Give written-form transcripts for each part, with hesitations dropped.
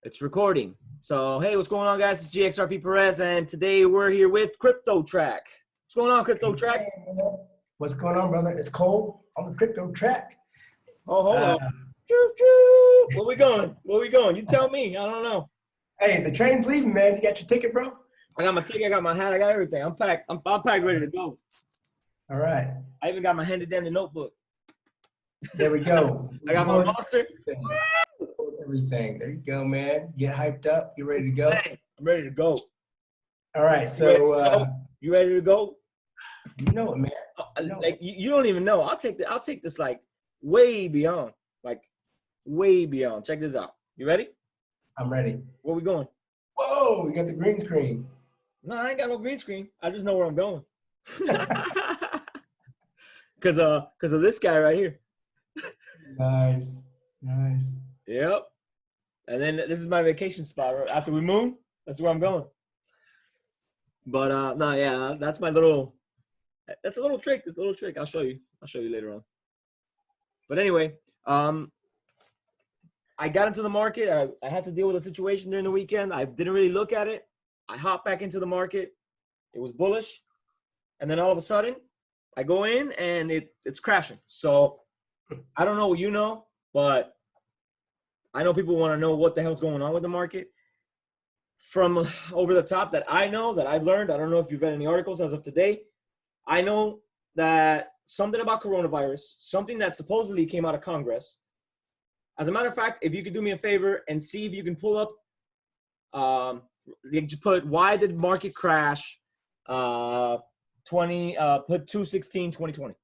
It's recording. So, hey, what's going on, guys? It's GxrpPerez, and today we're here with Crypto Track. What's going on, Crypto Track? Hey, what's going on, brother? It's Cole on the Crypto Track. Oh, hold on. Where we going? Where we going? You tell me. I don't know. Hey, the train's leaving, man. You got your ticket, bro? I got my ticket. I got my hat. I got everything. I'm packed. I'm packed, ready to go. All right. I even got my handed down the notebook. There we go. I got my monster. Everything. There you go, man. Get hyped up. You ready to go? Hey, I'm ready to go. All right. So, you ready to go? You know it, man. Like you don't even know. I'll take this like way beyond. Like way beyond. Check this out. You ready? I'm ready. Where we going? Whoa, we got the green screen. No, I ain't got no green screen. I just know where I'm going. Cause of this guy right here. Nice. Nice. Yep. And then this is my vacation spot. Right after we move, that's where I'm going. But no, yeah, that's my little. That's a little trick. This little trick. I'll show you. I'll show you later on. But anyway, I got into the market. I had to deal with a situation during the weekend. I didn't really look at it. I hopped back into the market. It was bullish, and then all of a sudden, I go in and it's crashing. So I don't know what you know, but I know people want to know what the hell's going on with the market. From over the top that I know, that I've learned, I don't know if you've read any articles as of today, I know that something about coronavirus, something that supposedly came out of Congress. As a matter of fact, if you could do me a favor and see if you can pull up, put why did market crash, put 2/16/2020.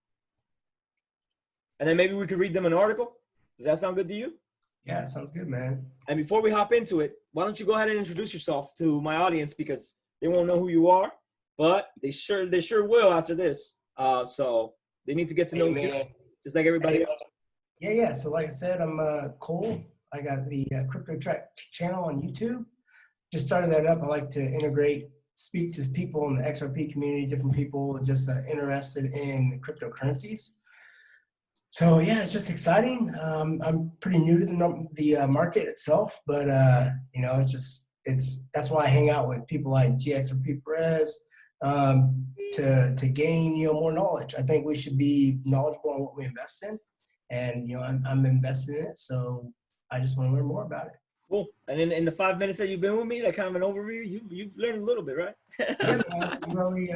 And then maybe we could read them an article. Does that sound good to you? Yeah, sounds good, man. And before we hop into it, why don't you go ahead and introduce yourself to my audience, because they won't know who you are, but they sure will after this. So they need to get to know you, just like everybody else. Yeah. So like I said, I'm Cole. I got the Crypto Track channel on YouTube. Just started that up. I like to speak to people in the XRP community, different people just interested in cryptocurrencies. So yeah, it's just exciting. I'm pretty new to the market itself, but that's why I hang out with people like GxrpPerez to gain more knowledge. I think we should be knowledgeable on what we invest in, and I'm invested in it, so I just want to learn more about it. Cool. And in the 5 minutes that you've been with me, that kind of an overview, you've learned a little bit, right? Yeah, man. Really,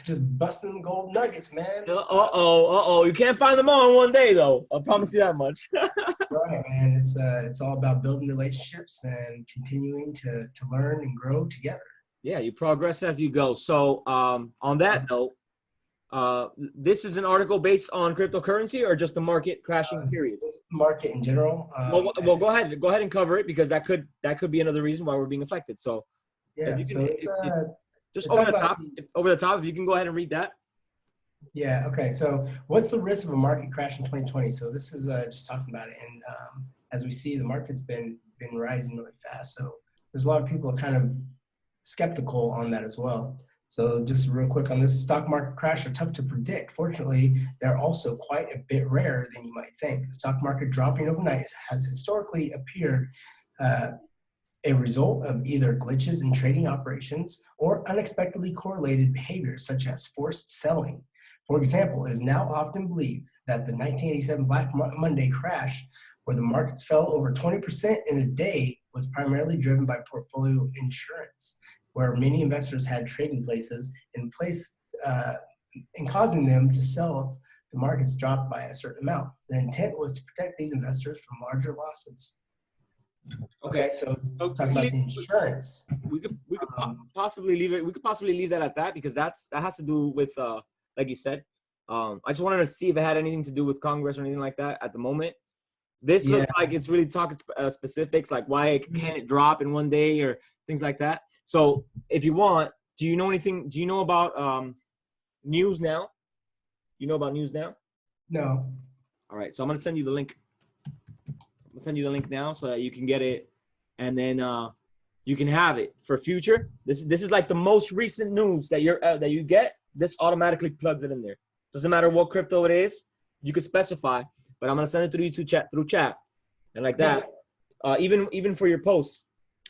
just busting gold nuggets, man. You can't find them all in one day, though. I promise you that much. Right, man. It's all about building relationships and continuing to learn and grow together. Yeah, you progress as you go. So on that note, this is an article based on cryptocurrency or just the market crashing period? This market in general. Well, go ahead and cover it, because that could be another reason why we're being affected. So yeah, just over the top, if you can go ahead and read that. Yeah. Okay. So what's the risk of a market crash in 2020? So this is just talking about it, and as we see, the market's been rising really fast. So there's a lot of people kind of skeptical on that as well. So just real quick on this, stock market crash are tough to predict. Fortunately, they're also quite a bit rarer than you might think. The stock market dropping overnight has historically appeared a result of either glitches in trading operations or unexpectedly correlated behaviors such as forced selling. For example, it is now often believed that the 1987 Black Monday crash, where the markets fell over 20% in a day, was primarily driven by portfolio insurance, where many investors had trading places in place and causing them to sell if the markets dropped by a certain amount. The intent was to protect these investors from larger losses. Okay, so let's talk about the insurance. We could possibly leave it. We could possibly leave that at that, because that has to do with, like you said. I just wanted to see if it had anything to do with Congress or anything like that at the moment. This looks like it's really talking specifics, like why can it drop in one day or things like that. So if you want, do you know anything? Do you know about News Now? You know about News Now? No. All right, so I'm gonna send you the link. I'm gonna send you the link now so that you can get it, and then you can have it for future. This is like the most recent news that you get. This automatically plugs it in there. Doesn't matter what crypto it is. You could specify, but I'm gonna send it through you through chat, and like that. Even for your posts,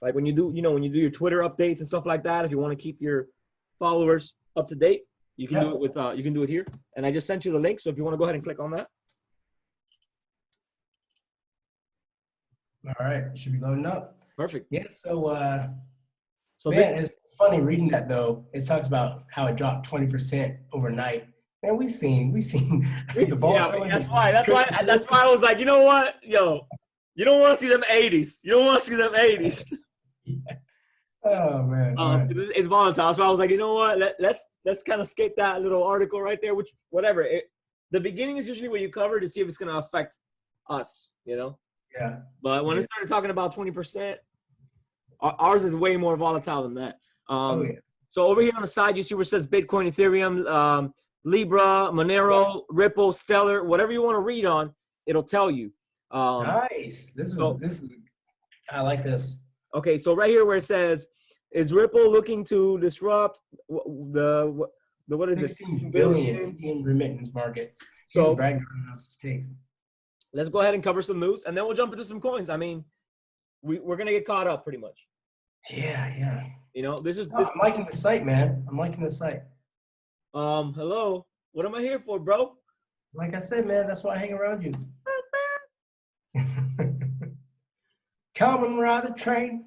Like when you do, when you do your Twitter updates and stuff like that, if you want to keep your followers up to date, you can do it with you can do it here. And I just sent you the link, so if you want to go ahead and click on that. All right, should be loading up. Perfect. Yeah. So So man, it's funny reading that though. It talks about how it dropped 20% overnight. Man, we seen the volatility. That's why I was like, you know what, yo, you don't want to see them 80s. You don't want to see them 80s. Oh man. Right. It's volatile. So I was like, you know what? Let's kind of skip that little article right there. Which whatever. The beginning is usually what you cover to see if it's going to affect us. Yeah. But when it started talking about 20%, ours is way more volatile than that. So over here on the side, you see where it says Bitcoin, Ethereum, Libra, Monero, Ripple, Stellar, whatever you want to read on, it'll tell you. Nice. This is. I like this. Okay, so right here where it says, is Ripple looking to disrupt the what is 16 billion in remittance markets? So Brad Garlinghouse take. Let's go ahead and cover some news, and then we'll jump into some coins. I mean, we're gonna get caught up pretty much. Yeah. I'm liking the site, man. I'm liking the site. Hello. What am I here for, bro? Like I said, man, that's why I hang around you. Come and ride the train.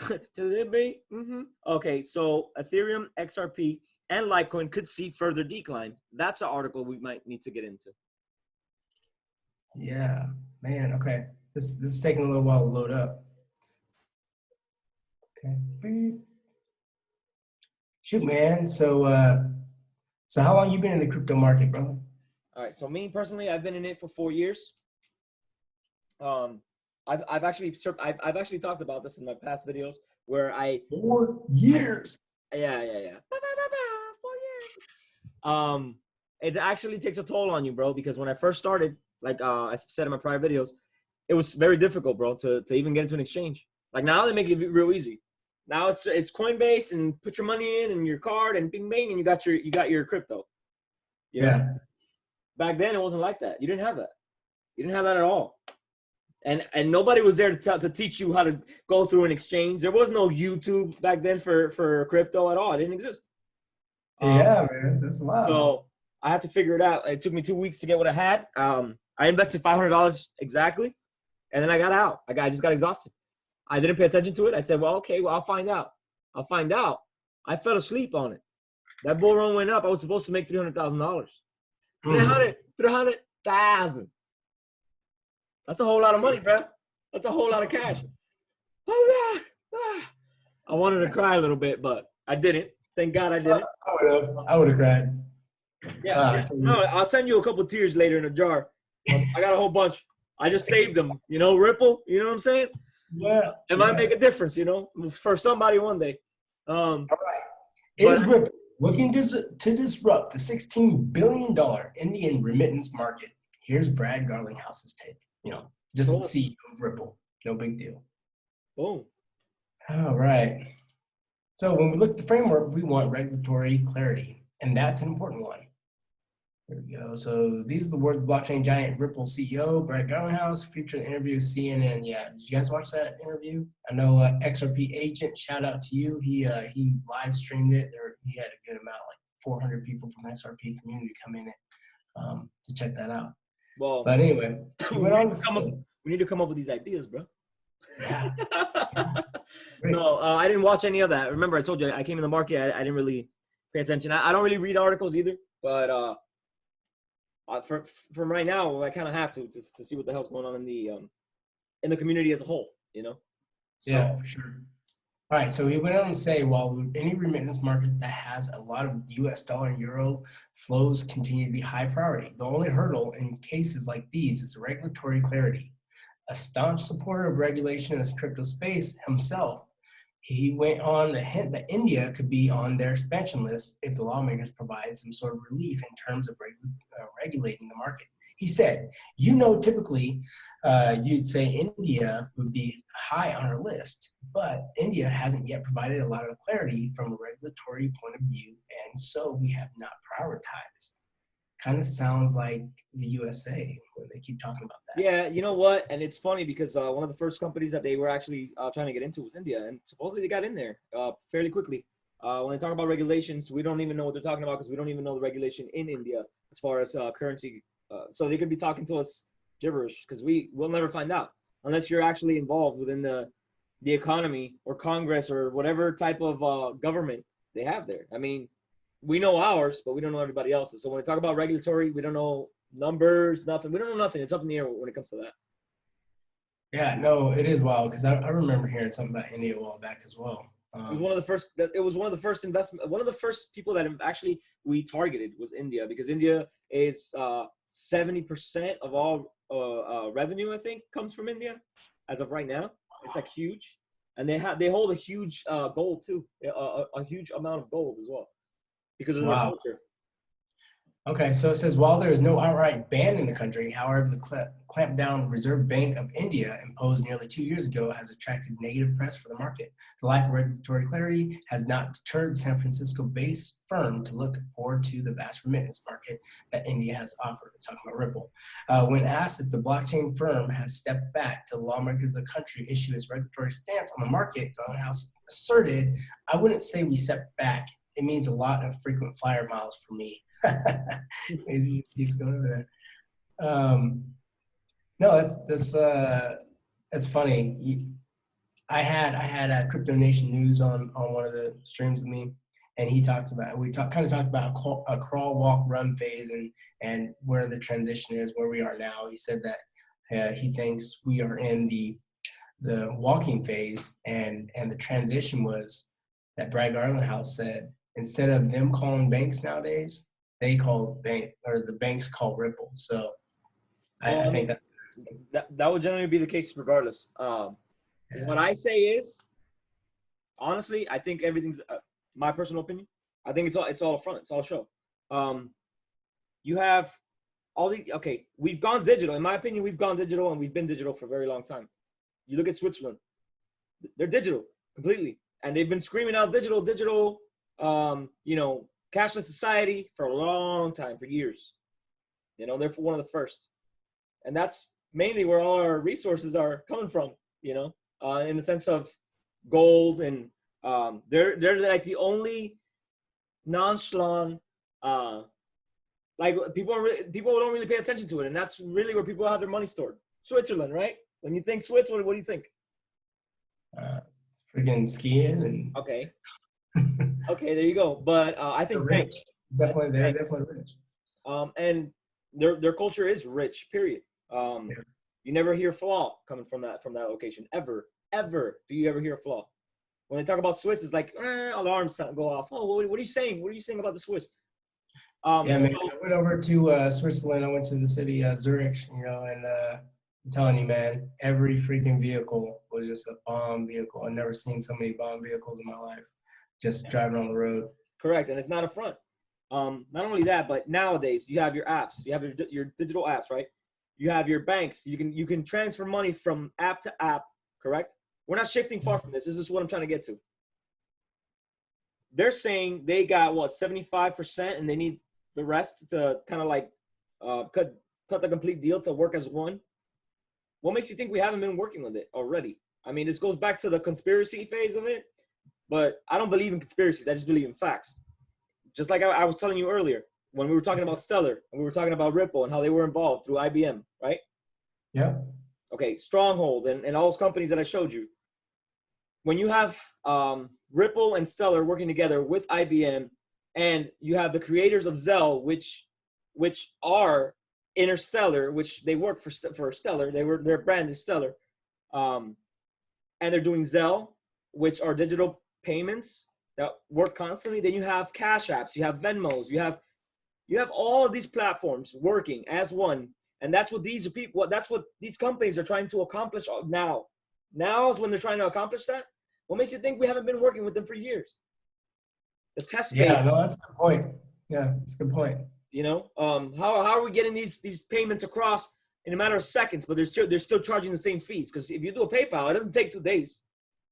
To the beat. Okay, so Ethereum, XRP, and Litecoin could see further decline. That's an article we might need to get into. Yeah, man. Okay, this is taking a little while to load up. Okay. Shoot, man. So how long you been in the crypto market, brother? All right. So me personally, I've been in it for 4 years. I've actually talked about this in my past videos where 4 years. Yeah. 4 years. It actually takes a toll on you, bro, because when I first started, like I said in my prior videos, it was very difficult, bro, to even get into an exchange. Like now they make it real easy. Now it's Coinbase and put your money in and your card and bing bang and you got your crypto. You know? Back then it wasn't like that. You didn't have that. You didn't have that at all. And nobody was there to teach you how to go through an exchange. There was no YouTube back then for crypto at all. It didn't exist. Yeah, man, that's wild. So I had to figure it out. It took me 2 weeks to get what I had. I invested $500 exactly, and then I got out. I just got exhausted. I didn't pay attention to it. I said, well, okay, well, I'll find out. I fell asleep on it. That bull run went up. I was supposed to make $300,000. 300,000. That's a whole lot of money, bro. That's a whole lot of cash. Oh, yeah. I wanted to cry a little bit, but I didn't. Thank God I didn't. I would have cried. Yeah. No, I'll send you a couple tears later in a jar. I got a whole bunch. I just saved them. Ripple. You know what I'm saying? Yeah. It might make a difference, for somebody one day. All right. Is Ripple looking to disrupt the $16 billion Indian remittance market? Here's Brad Garlinghouse's take. Just the CEO of Ripple. No big deal. Boom. All right. So when we look at the framework, we want regulatory clarity, and that's an important one. There we go. So these are the words of blockchain giant Ripple CEO Brad Garlinghouse featured in the interview with CNN. Yeah, did you guys watch that interview? I know XRP agent, shout out to you. He live streamed it. He had a good amount, like 400 people from the XRP community come in to check that out. Well, but anyway, we need to come up with these ideas, bro. Yeah. No, I didn't watch any of that. Remember, I told you I came in the market. I didn't really pay attention. I don't really read articles either, but from right now, I kind of have to see what the hell's going on in the community as a whole. So, yeah, for sure. All right, so he went on to say, while any remittance market that has a lot of US dollar and euro flows continue to be high priority, the only hurdle in cases like these is regulatory clarity. A staunch supporter of regulation in this crypto space himself, he went on to hint that India could be on their expansion list if the lawmakers provide some sort of relief in terms of regulating the market. He said, typically you'd say India would be high on our list, but India hasn't yet provided a lot of clarity from a regulatory point of view, and so we have not prioritized. kind of sounds like the USA when they keep talking about that. Yeah, you know what? And it's funny because one of the first companies that they were actually trying to get into was India, and supposedly they got in there fairly quickly. When they talk about regulations, we don't even know what they're talking about because we don't even know the regulation in India as far as currency. So they could be talking to us gibberish because we'll never find out unless you're actually involved within the economy or Congress or whatever type of government they have there. I mean, we know ours, but we don't know everybody else's. So when they talk about regulatory, we don't know numbers, nothing. We don't know nothing. It's up in the air when it comes to that. Yeah, no, it is wild because I remember hearing something about India a while back as well. It was one of the first. It was one of the first investment. One of the first people that actually we targeted was India because India is 70% of all revenue. I think comes from India, as of right now. It's like huge, and they hold a huge gold too, a huge amount of gold as well, because of their Wow. culture. Okay, so it says while there is no outright ban in the country, however, the clampdown Reserve Bank of India imposed nearly 2 years ago has attracted negative press for the market. The lack of regulatory clarity has not deterred the San Francisco-based firm to look forward to the vast remittance market that India has offered. It's talking about Ripple. When asked if the blockchain firm has stepped back to the lawmakers of the country issue its regulatory stance on the market, House asserted, "I wouldn't say we stepped back. It means a lot of frequent flyer miles for me." He just keeps going over there. No, that's funny. I had a Crypto Nation News on one of the streams with me, and he talked about kind of talked about a crawl, walk, run phase, and where the transition is, where we are now. He said that he thinks we are in the walking phase, and the transition was that Brad Garland House said instead of them calling banks nowadays, they call the banks call Ripple. So I think that's interesting. That would generally be the case regardless. What I say is, honestly, I think everything's my personal opinion. I think it's all a front. It's all a show. You have all the we've gone digital. In my opinion, we've gone digital and we've been digital for a very long time. You look at Switzerland, they're digital completely, and they've been screaming out digital, cashless society for a long time, for years. They're one of the first, and that's mainly where all our resources are coming from. In the sense of gold, and they're like the only nonchalant, like people don't really pay attention to it, and that's really where people have their money stored. Switzerland, right? When you think Swiss, what do you think? Freaking skiing and okay, there you go. But I think they're rich. They're definitely rich. And their culture is rich. Period. You never hear flaw coming from that location ever. Do you ever hear a flaw? When they talk about Swiss, it's like alarms go off. Oh, what are you saying? What are you saying about the Swiss? Yeah, man. I went over to Switzerland. I went to the city Zurich, and I'm telling you, man, every freaking vehicle was just a bomb vehicle. I've never seen so many bomb vehicles in my life, just driving on the road. Correct, and it's not a front. Not only that, but nowadays you have your apps. You have your digital apps, right? You have your banks. You can transfer money from app to app. Correct. We're not shifting far from this. This is what I'm trying to get to. They're saying they got 75%, and they need the rest to kind of like cut the complete deal to work as one. What makes you think we haven't been working with it already? I mean, this goes back to the conspiracy phase of it, but I don't believe in conspiracies. I just believe in facts. Just like I was telling you earlier when we were talking about Stellar and we were talking about Ripple and how they were involved through IBM, right? Yeah. Okay, Stronghold and all those companies that I showed you. When you have Ripple and Stellar working together with IBM, and you have the creators of Zelle, which are Interstellar, which they work for Stellar. Their brand is Stellar, and they're doing Zelle, which are digital payments that work constantly. Then you have Cash Apps, you have Venmos, you have all of these platforms working as one, and that's what these people. That's what these companies are trying to accomplish now. Now is when they're trying to accomplish that. What makes you think we haven't been working with them for years? The test phase. Yeah, no, that's a good point. Yeah, that's a good point. How are we getting these payments across in a matter of seconds, but they're still charging the same fees? Because if you do a PayPal, it doesn't take 2 days.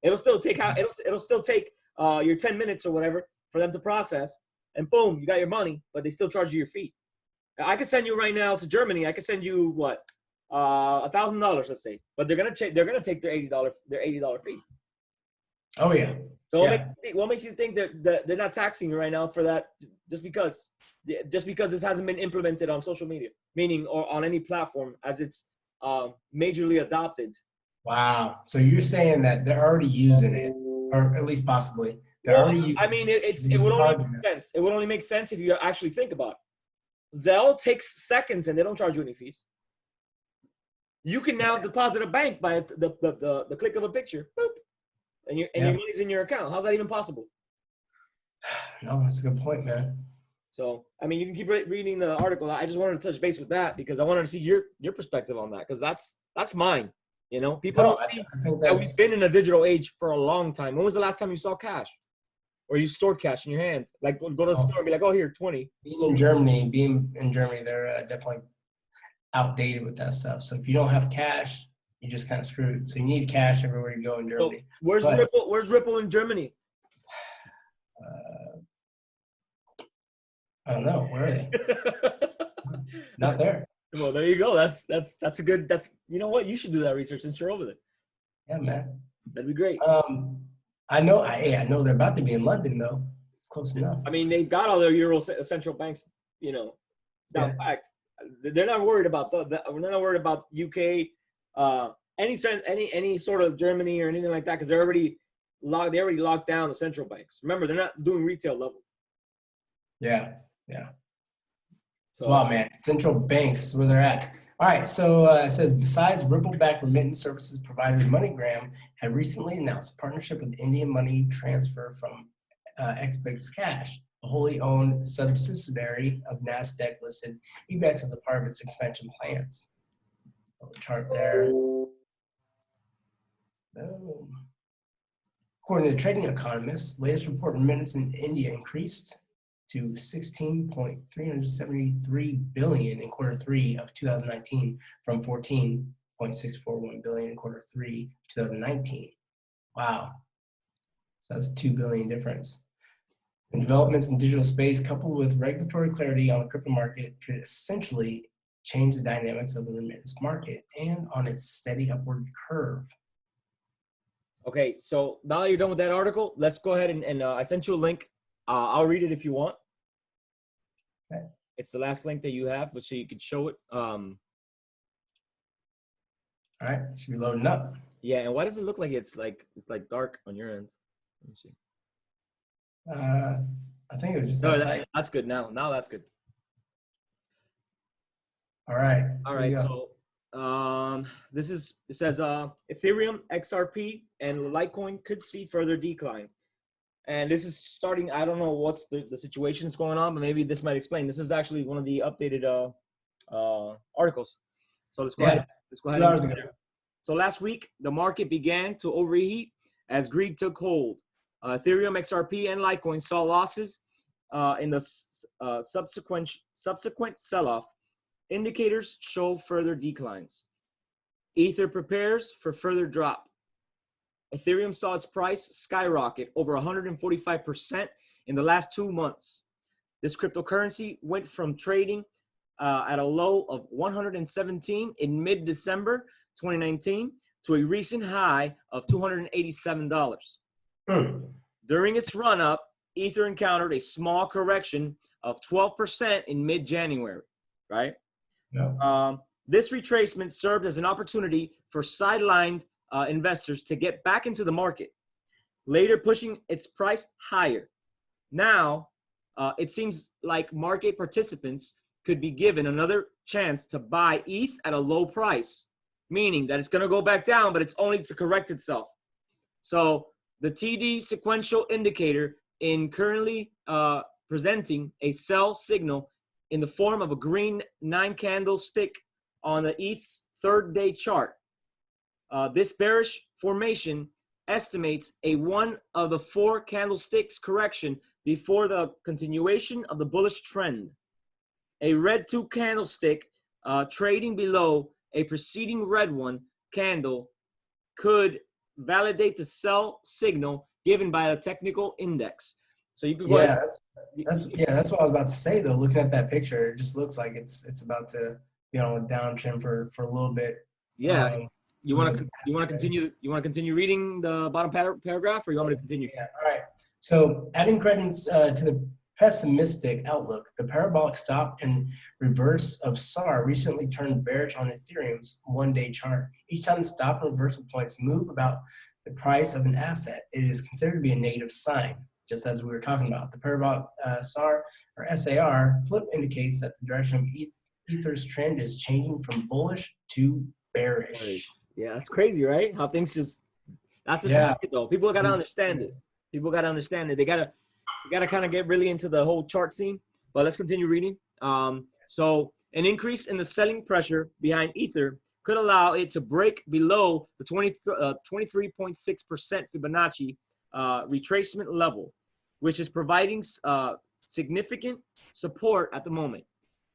It'll still take your 10 minutes or whatever for them to process, and boom, you got your money, but they still charge you your fee. I could send you right now to Germany. I could send you what, $1,000, let's say. But they're gonna take their $80 fee. Oh yeah. So Yeah. what makes you think that they're not taxing you right now for that? Just because this hasn't been implemented on social media, meaning or on any platform as it's majorly adopted. Wow. So you're saying that they're already using it, or at least possibly they're Well, already using I mean, it it. would only Charging make sense. It would only make sense if you actually think about it. Zelle takes seconds and they don't charge you any fees. You can now deposit a bank by the click of a picture, boop, and your money's in your account. How's that even possible? No, that's a good point, man. So, I mean, you can keep reading the article. I just wanted to touch base with that because I wanted to see your perspective on that, because that's mine. You know, people don't see that we've been in a digital age for a long time. When was the last time you saw cash? Or you stored cash in your hand? Like, go to the store and be like, oh, here, 20. Being in Germany, they're definitely outdated with that stuff. So if you don't have cash, you're just kind of screwed. So you need cash everywhere you go in Germany. So where's Ripple in Germany? I don't know. Where are they? Not there. Well, there you go. That's a good. You know what? You should do that research since you're over there. Yeah, man. That'd be great. I know they're about to be in London though. It's close enough. I mean, they've got all their Euro central banks, down packed. They're not worried about that. We're not worried about UK, any sort of Germany or anything like that, because they already locked down the central banks. Remember, they're not doing retail level. Yeah. So, wow, man. Central banks is where they're at. All right. So it says, besides Ripple-backed remittance services provider MoneyGram had recently announced a partnership with Indian money transfer from XBIX Cash, a wholly owned subsidiary of NASDAQ-listed EBEX as a part of its expansion plans. Chart there. According to the Trading Economist, latest report remittance in India increased to $16.373 billion in Q3 of 2019 from $14.641 billion in Q3 2019. Wow. So that's a $2 billion difference. And developments in digital space coupled with regulatory clarity on the crypto market could essentially change the dynamics of the remittance market and on its steady upward curve. Okay, so now that you're done with that article, let's go ahead and I sent you a link. I'll read it if you want. Okay. It's the last link that you have, but so you could show it. All right, should be loading up. Yeah, and why does it look like it's like dark on your end? Let me see. I think it was just that's good now. Now that's good. All right. So it says Ethereum, XRP, and Litecoin could see further decline. And this is starting, I don't know what's the situation that's going on, but maybe this might explain. This is actually one of the updated articles. So let's go ahead. So last week, the market began to overheat as greed took hold. Ethereum, XRP, and Litecoin saw losses in the subsequent sell-off. Indicators show further declines. Ether prepares for further drop. Ethereum saw its price skyrocket over 145% in the last 2 months. This cryptocurrency went from trading at a low of 117 in mid-December 2019 to a recent high of $287. During its run-up, Ether encountered a small correction of 12% in mid-January, right? Yeah. This retracement served as an opportunity for sidelined investors to get back into the market, later pushing its price higher. Now, it seems like market participants could be given another chance to buy ETH at a low price, meaning that it's going to go back down, but it's only to correct itself. So the TD sequential indicator in currently presenting a sell signal in the form of a green 9-candle stick on the ETH's 3rd-day chart. This bearish formation estimates a one of the 4 candlesticks correction before the continuation of the bullish trend. A red 2 candlestick trading below a preceding red 1 candle could validate the sell signal given by a technical index. So you could go ahead. Yeah, that's what I was about to say though. Looking at that picture, it just looks like it's about to be on a downtrend for a little bit. Yeah. You want to Really continue? You want to continue reading the bottom paragraph, or you want me to continue? Yeah. All right. So adding credence to the pessimistic outlook, the parabolic stop and reverse of SAR recently turned bearish on Ethereum's one-day chart. Each time the stop and reversal points move about the price of an asset, it is considered to be a negative sign, just as we were talking about. The parabolic SAR or SAR flip indicates that the direction of Ether's trend is changing from bullish to bearish. Yeah, that's crazy, right? How things just, that's the market though. People got to understand it. People got to understand it. They got to kind of get really into the whole chart scene. But let's continue reading. So an increase in the selling pressure behind Ether could allow it to break below the 23.6% Fibonacci retracement level, which is providing significant support at the moment.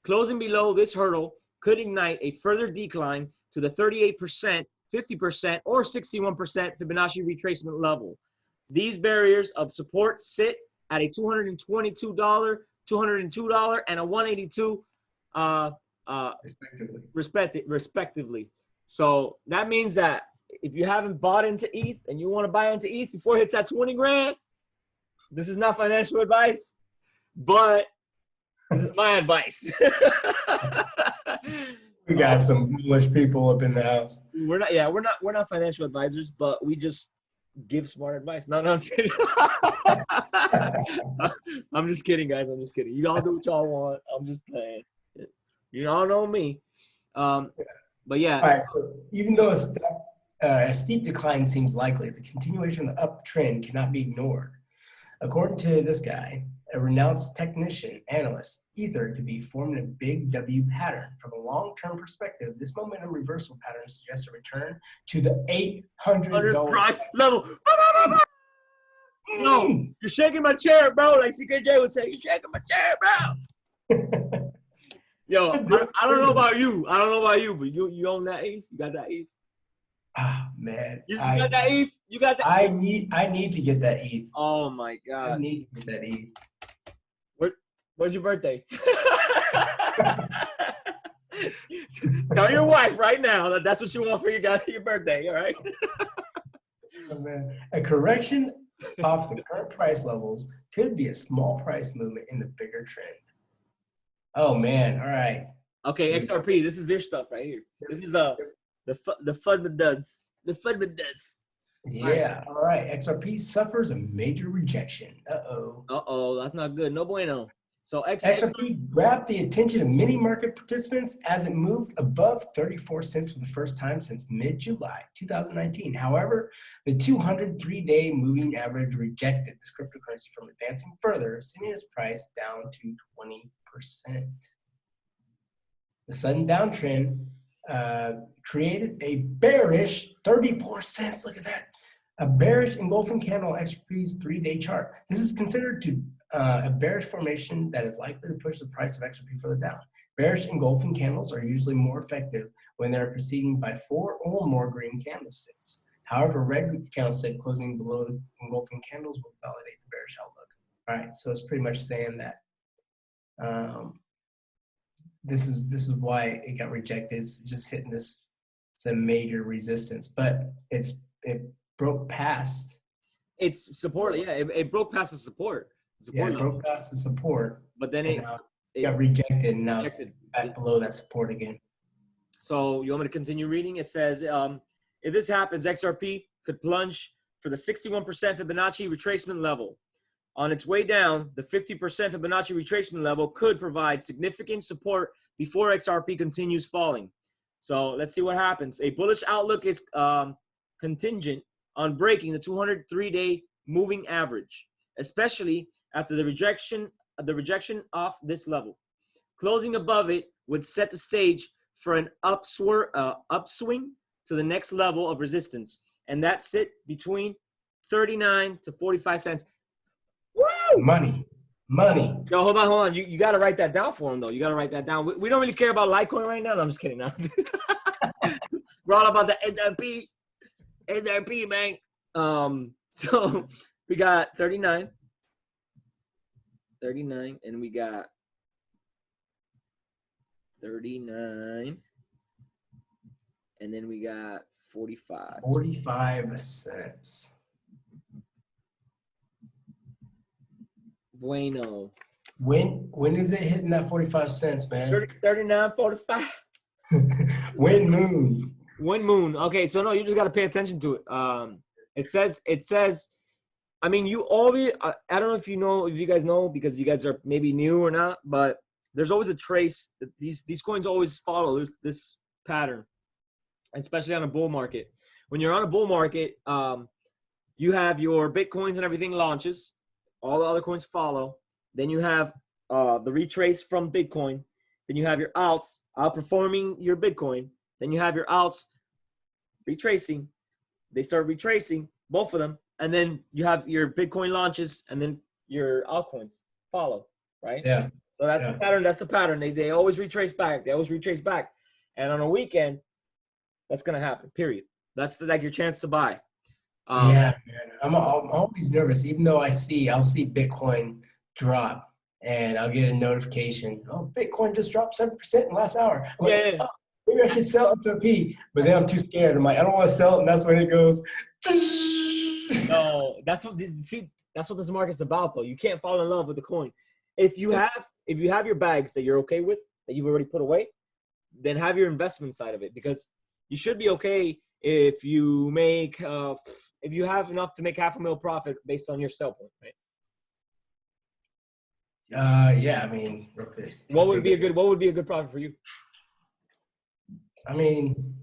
Closing below this hurdle could ignite a further decline to the 38%, 50%, or 61% Fibonacci retracement level. These barriers of support sit at a $222, $202, and a $182 respectively. So that means that if you haven't bought into ETH and you want to buy into ETH before it hits that 20 grand, this is not financial advice, but this is my advice. We got some bullish people up in the house. We're not financial advisors, but we just give smart advice. No, I'm kidding. I'm just kidding, guys. I'm just kidding. You all do what y'all want. I'm just playing. You all know me. But yeah. All right, so even though a steep decline seems likely, the continuation of the uptrend cannot be ignored. According to this guy, a renowned technician, analyst, Ether to be forming a big W pattern. From a long-term perspective, this momentum reversal pattern suggests a return to the $800 price level. No, you're shaking my chair, bro. Like CKJ would say, you're shaking my chair, bro. Yo, I don't know about you. But you own that ETH? You got that ETH? Ah, man. You got that ETH? You got that? I need to get that ETH. Oh my God. I need to get that ETH. Where's your birthday? Tell your wife right now that that's what you want for your birthday, all right? Oh, man. A correction off the current price levels could be a small price movement in the bigger trend. Oh man, all right. Okay, XRP, this is your stuff right here. This is the fun with duds. The fun with duds. Yeah, all right. XRP suffers a major rejection. Uh-oh, that's not good. No bueno. So XRP grabbed the attention of many market participants as it moved above 34 cents for the first time since mid-July 2019. However, the 203-day moving average rejected this cryptocurrency from advancing further, sending its price down to 20%. The sudden downtrend created a bearish 34 cents. Look at that. A bearish engulfing candle on XRP's 3-day chart. This is considered to a bearish formation that is likely to push the price of XRP further down. Bearish engulfing candles are usually more effective when they're preceded by 4 or more green candlesticks. However, a red candlestick closing below the engulfing candles will validate the bearish outlook. All right, so it's pretty much saying that this is why it got rejected. It's just hitting this. It's a major resistance, but it broke past. It's support. Yeah, it broke past the support. It broke past the support, but then it got rejected, and now it's back below that support again. So you want me to continue reading? It says, if this happens, XRP could plunge for the 61% Fibonacci retracement level. On its way down, the 50% Fibonacci retracement level could provide significant support before XRP continues falling. So let's see what happens. A bullish outlook is contingent on breaking the 203-day moving average, especially after the rejection off this level. Closing above it would set the stage for an upswing to the next level of resistance, and that sit between 39 to 45 cents. Woo! Money. Yo, hold on. You got to write that down for him, though. You got to write that down. We don't really care about Litecoin right now. No, I'm just kidding. No. We're all about the XRP, man. So we got 39. 39, and we got 39, and then we got 45. 45 cents. Bueno. When is it hitting that 45 cents, man? 39, 45. When moon. When moon. Okay, so no, you just got to pay attention to it. It says, I mean, you always, I don't know if you guys know, because you guys are maybe new or not, but there's always a trace that these coins always follow this pattern, especially on a bull market. When you're on a bull market, you have your Bitcoins and everything launches, all the other coins follow. Then you have the retrace from Bitcoin. Then you have your alts outperforming your Bitcoin. Then you have your alts retracing. They start retracing, both of them. And then you have your Bitcoin launches, and then your altcoins follow, right? Yeah. So that's the pattern. That's the pattern. They always retrace back. They always retrace back. And on a weekend, that's going to happen, period. That's like your chance to buy. Yeah, man. I'm always nervous, even though I'll see Bitcoin drop, and I'll get a notification. Oh, Bitcoin just dropped 7% in the last hour. I'm like, oh, maybe I should sell XRP, but then I'm too scared. I'm like, I don't want to sell it, and that's when it goes. No, that's what this market's about, though. You can't fall in love with the coin. If you have your bags that you're okay with, that you've already put away, then have your investment side of it, because you should be okay if you make if you have enough to make $500,000 profit based on your sell point, right? Yeah, I mean, what would be a good profit for you? I mean,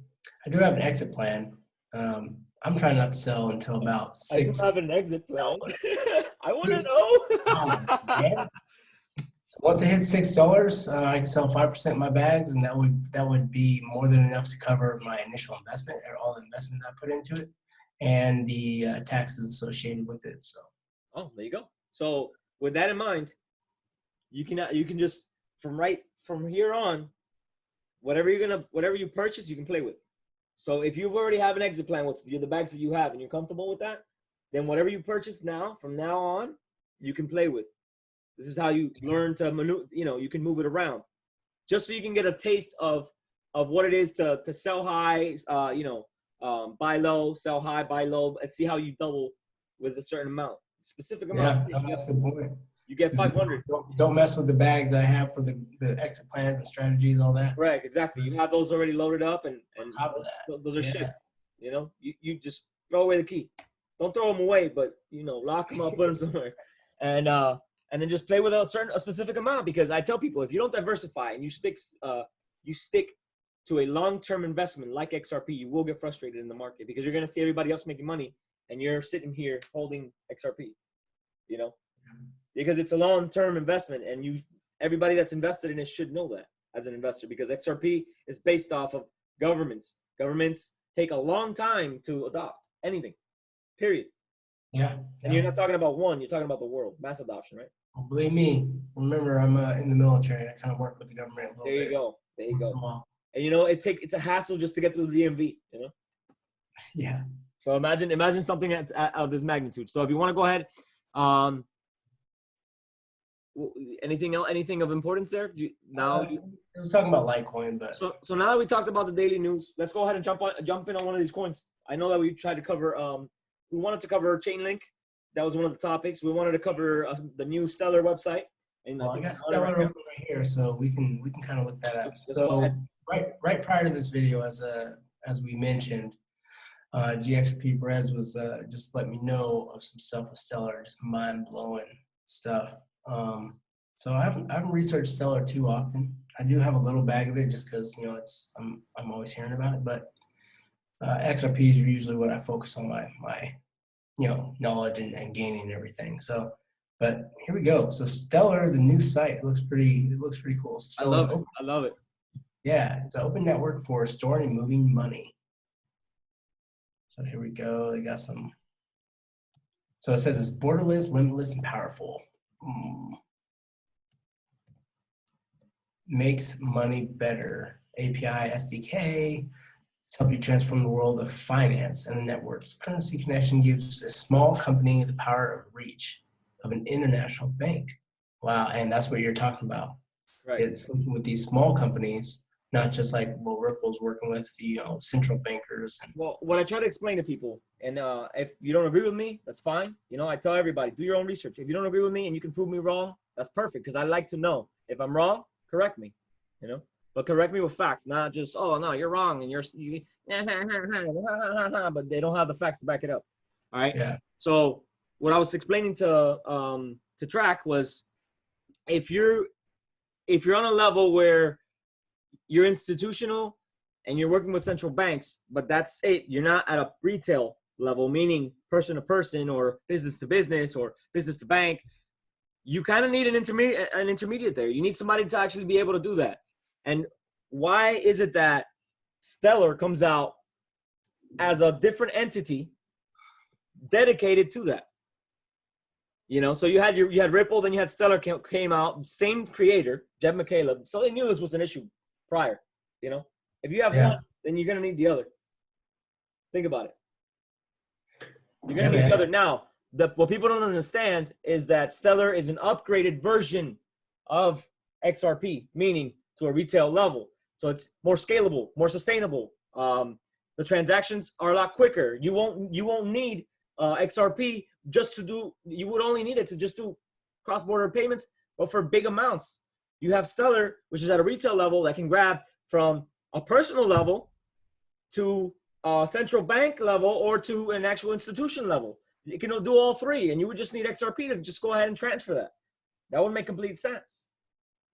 I do have an exit plan. I'm trying not to sell until about 6. I do have an exit plan. I want to know. So once it hits $6, I can sell 5% of my bags, and that would be more than enough to cover my initial investment, or all the investment that I put into it, and the taxes associated with it. So. Oh, there you go. So with that in mind, you can just from here on, whatever you purchase, you can play with. So if you already have an exit plan with the bags that you have, and you're comfortable with that, then whatever you purchase from now on, you can play with. This is how you learn to maneuver. You can move it around, just so you can get a taste of what it is to sell high, buy low, sell high, buy low, and see how you double with a certain amount, specific amount. Yeah, that's a good point. You get 500. Don't mess with the bags I have for the exit plans and strategies, all that. Right, exactly. You have those already loaded up, and on top of that, those are shipped. You just throw away the key. Don't throw them away, but lock them up, put them somewhere, and then just play with a specific amount. Because I tell people, if you don't diversify and you stick to a long-term investment like XRP, you will get frustrated in the market, because you're going to see everybody else making money and you're sitting here holding XRP, because it's a long-term investment, and everybody that's invested in it should know that as an investor, because XRP is based off of governments. Governments take a long time to adopt anything, period. Yeah. And you're not talking about one, you're talking about the world, mass adoption, right? Well, believe me, remember, I'm in the military. I kind of work with the government a little bit. There you go. And it's a hassle just to get through the DMV, Yeah. So imagine something of this magnitude. So if you want to go ahead, anything of importance there? I was talking about Litecoin, but so now that we talked about the daily news, let's go ahead and jump in on one of these coins. I know that we tried to cover. We wanted to cover Chainlink. That was one of the topics. We wanted to cover the new Stellar website. And I got Stellar open right here, so we can kind of look that up. So right prior to this video, as we mentioned, GxrpPerez was just let me know of some stuff with Stellar, just mind blowing stuff. So I haven't researched Stellar too often. I do have a little bag of it, just because I'm always hearing about it. But XRPs are usually what I focus on my knowledge and gaining everything. So, but here we go. So Stellar, the new site, looks pretty cool. So I love it. Yeah, it's an open network for storing and moving money. So here we go. They got some. So it says it's borderless, limitless, and powerful. Makes money better. API, SDK. Help you transform the world of finance and the network's currency connection gives a small company the power of reach of an international bank. Wow, and that's what you're talking about. Right. It's linking with these small companies, not just like well, Ripple's working with the central bankers. And Well, what I try to explain to people, and if you don't agree with me, that's fine. I tell everybody, do your own research. If you don't agree with me and you can prove me wrong, that's perfect, because I like to know. If I'm wrong, correct me, but correct me with facts, not just, oh, no, you're wrong, and but they don't have the facts to back it up. All right? yeah, So what I was explaining to Track was, if you're on a level where you're institutional and you're working with central banks, but that's it, you're not at a retail level, meaning person to person or business to business or business to bank, you kind of need an intermediate there. You need somebody to actually be able to do that. And why is it that Stellar comes out as a different entity dedicated to that? So you had Ripple, then you had Stellar came out, same creator, Jed McCaleb. So they knew this was an issue prior. If you have one, then you're gonna need the other. Think about it. You're gonna need the other. Now, what people don't understand is that Stellar is an upgraded version of XRP, meaning to a retail level. So it's more scalable, more sustainable. The transactions are a lot quicker. You won't need XRP just to do. You would only need it to just do cross-border payments, but for big amounts. You have Stellar, which is at a retail level that can grab from a personal level to a central bank level or to an actual institution level. You can do all three, and you would just need XRP to just go ahead and transfer that. That would make complete sense.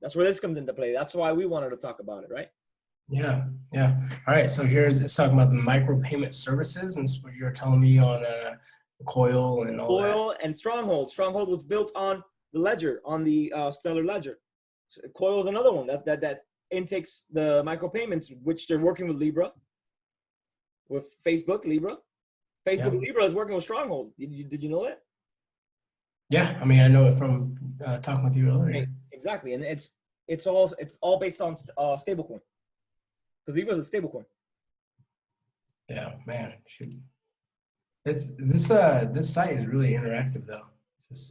That's where this comes into play. That's why we wanted to talk about it, right? Yeah. All right, so it's talking about the micropayment services, and so you're telling me on Coil and all that. Coil and Stronghold. Stronghold was built on the ledger, on the Stellar ledger. Coil is another one that intakes the micropayments, which they're working with Libra, with Facebook Libra. Facebook Libra is working with Stronghold. Did you know that? Yeah, I mean, I know it from talking with you earlier. Right. Exactly, and it's all based on stablecoin, because Libra is a stablecoin. Yeah, man, shoot. This site is really interactive though.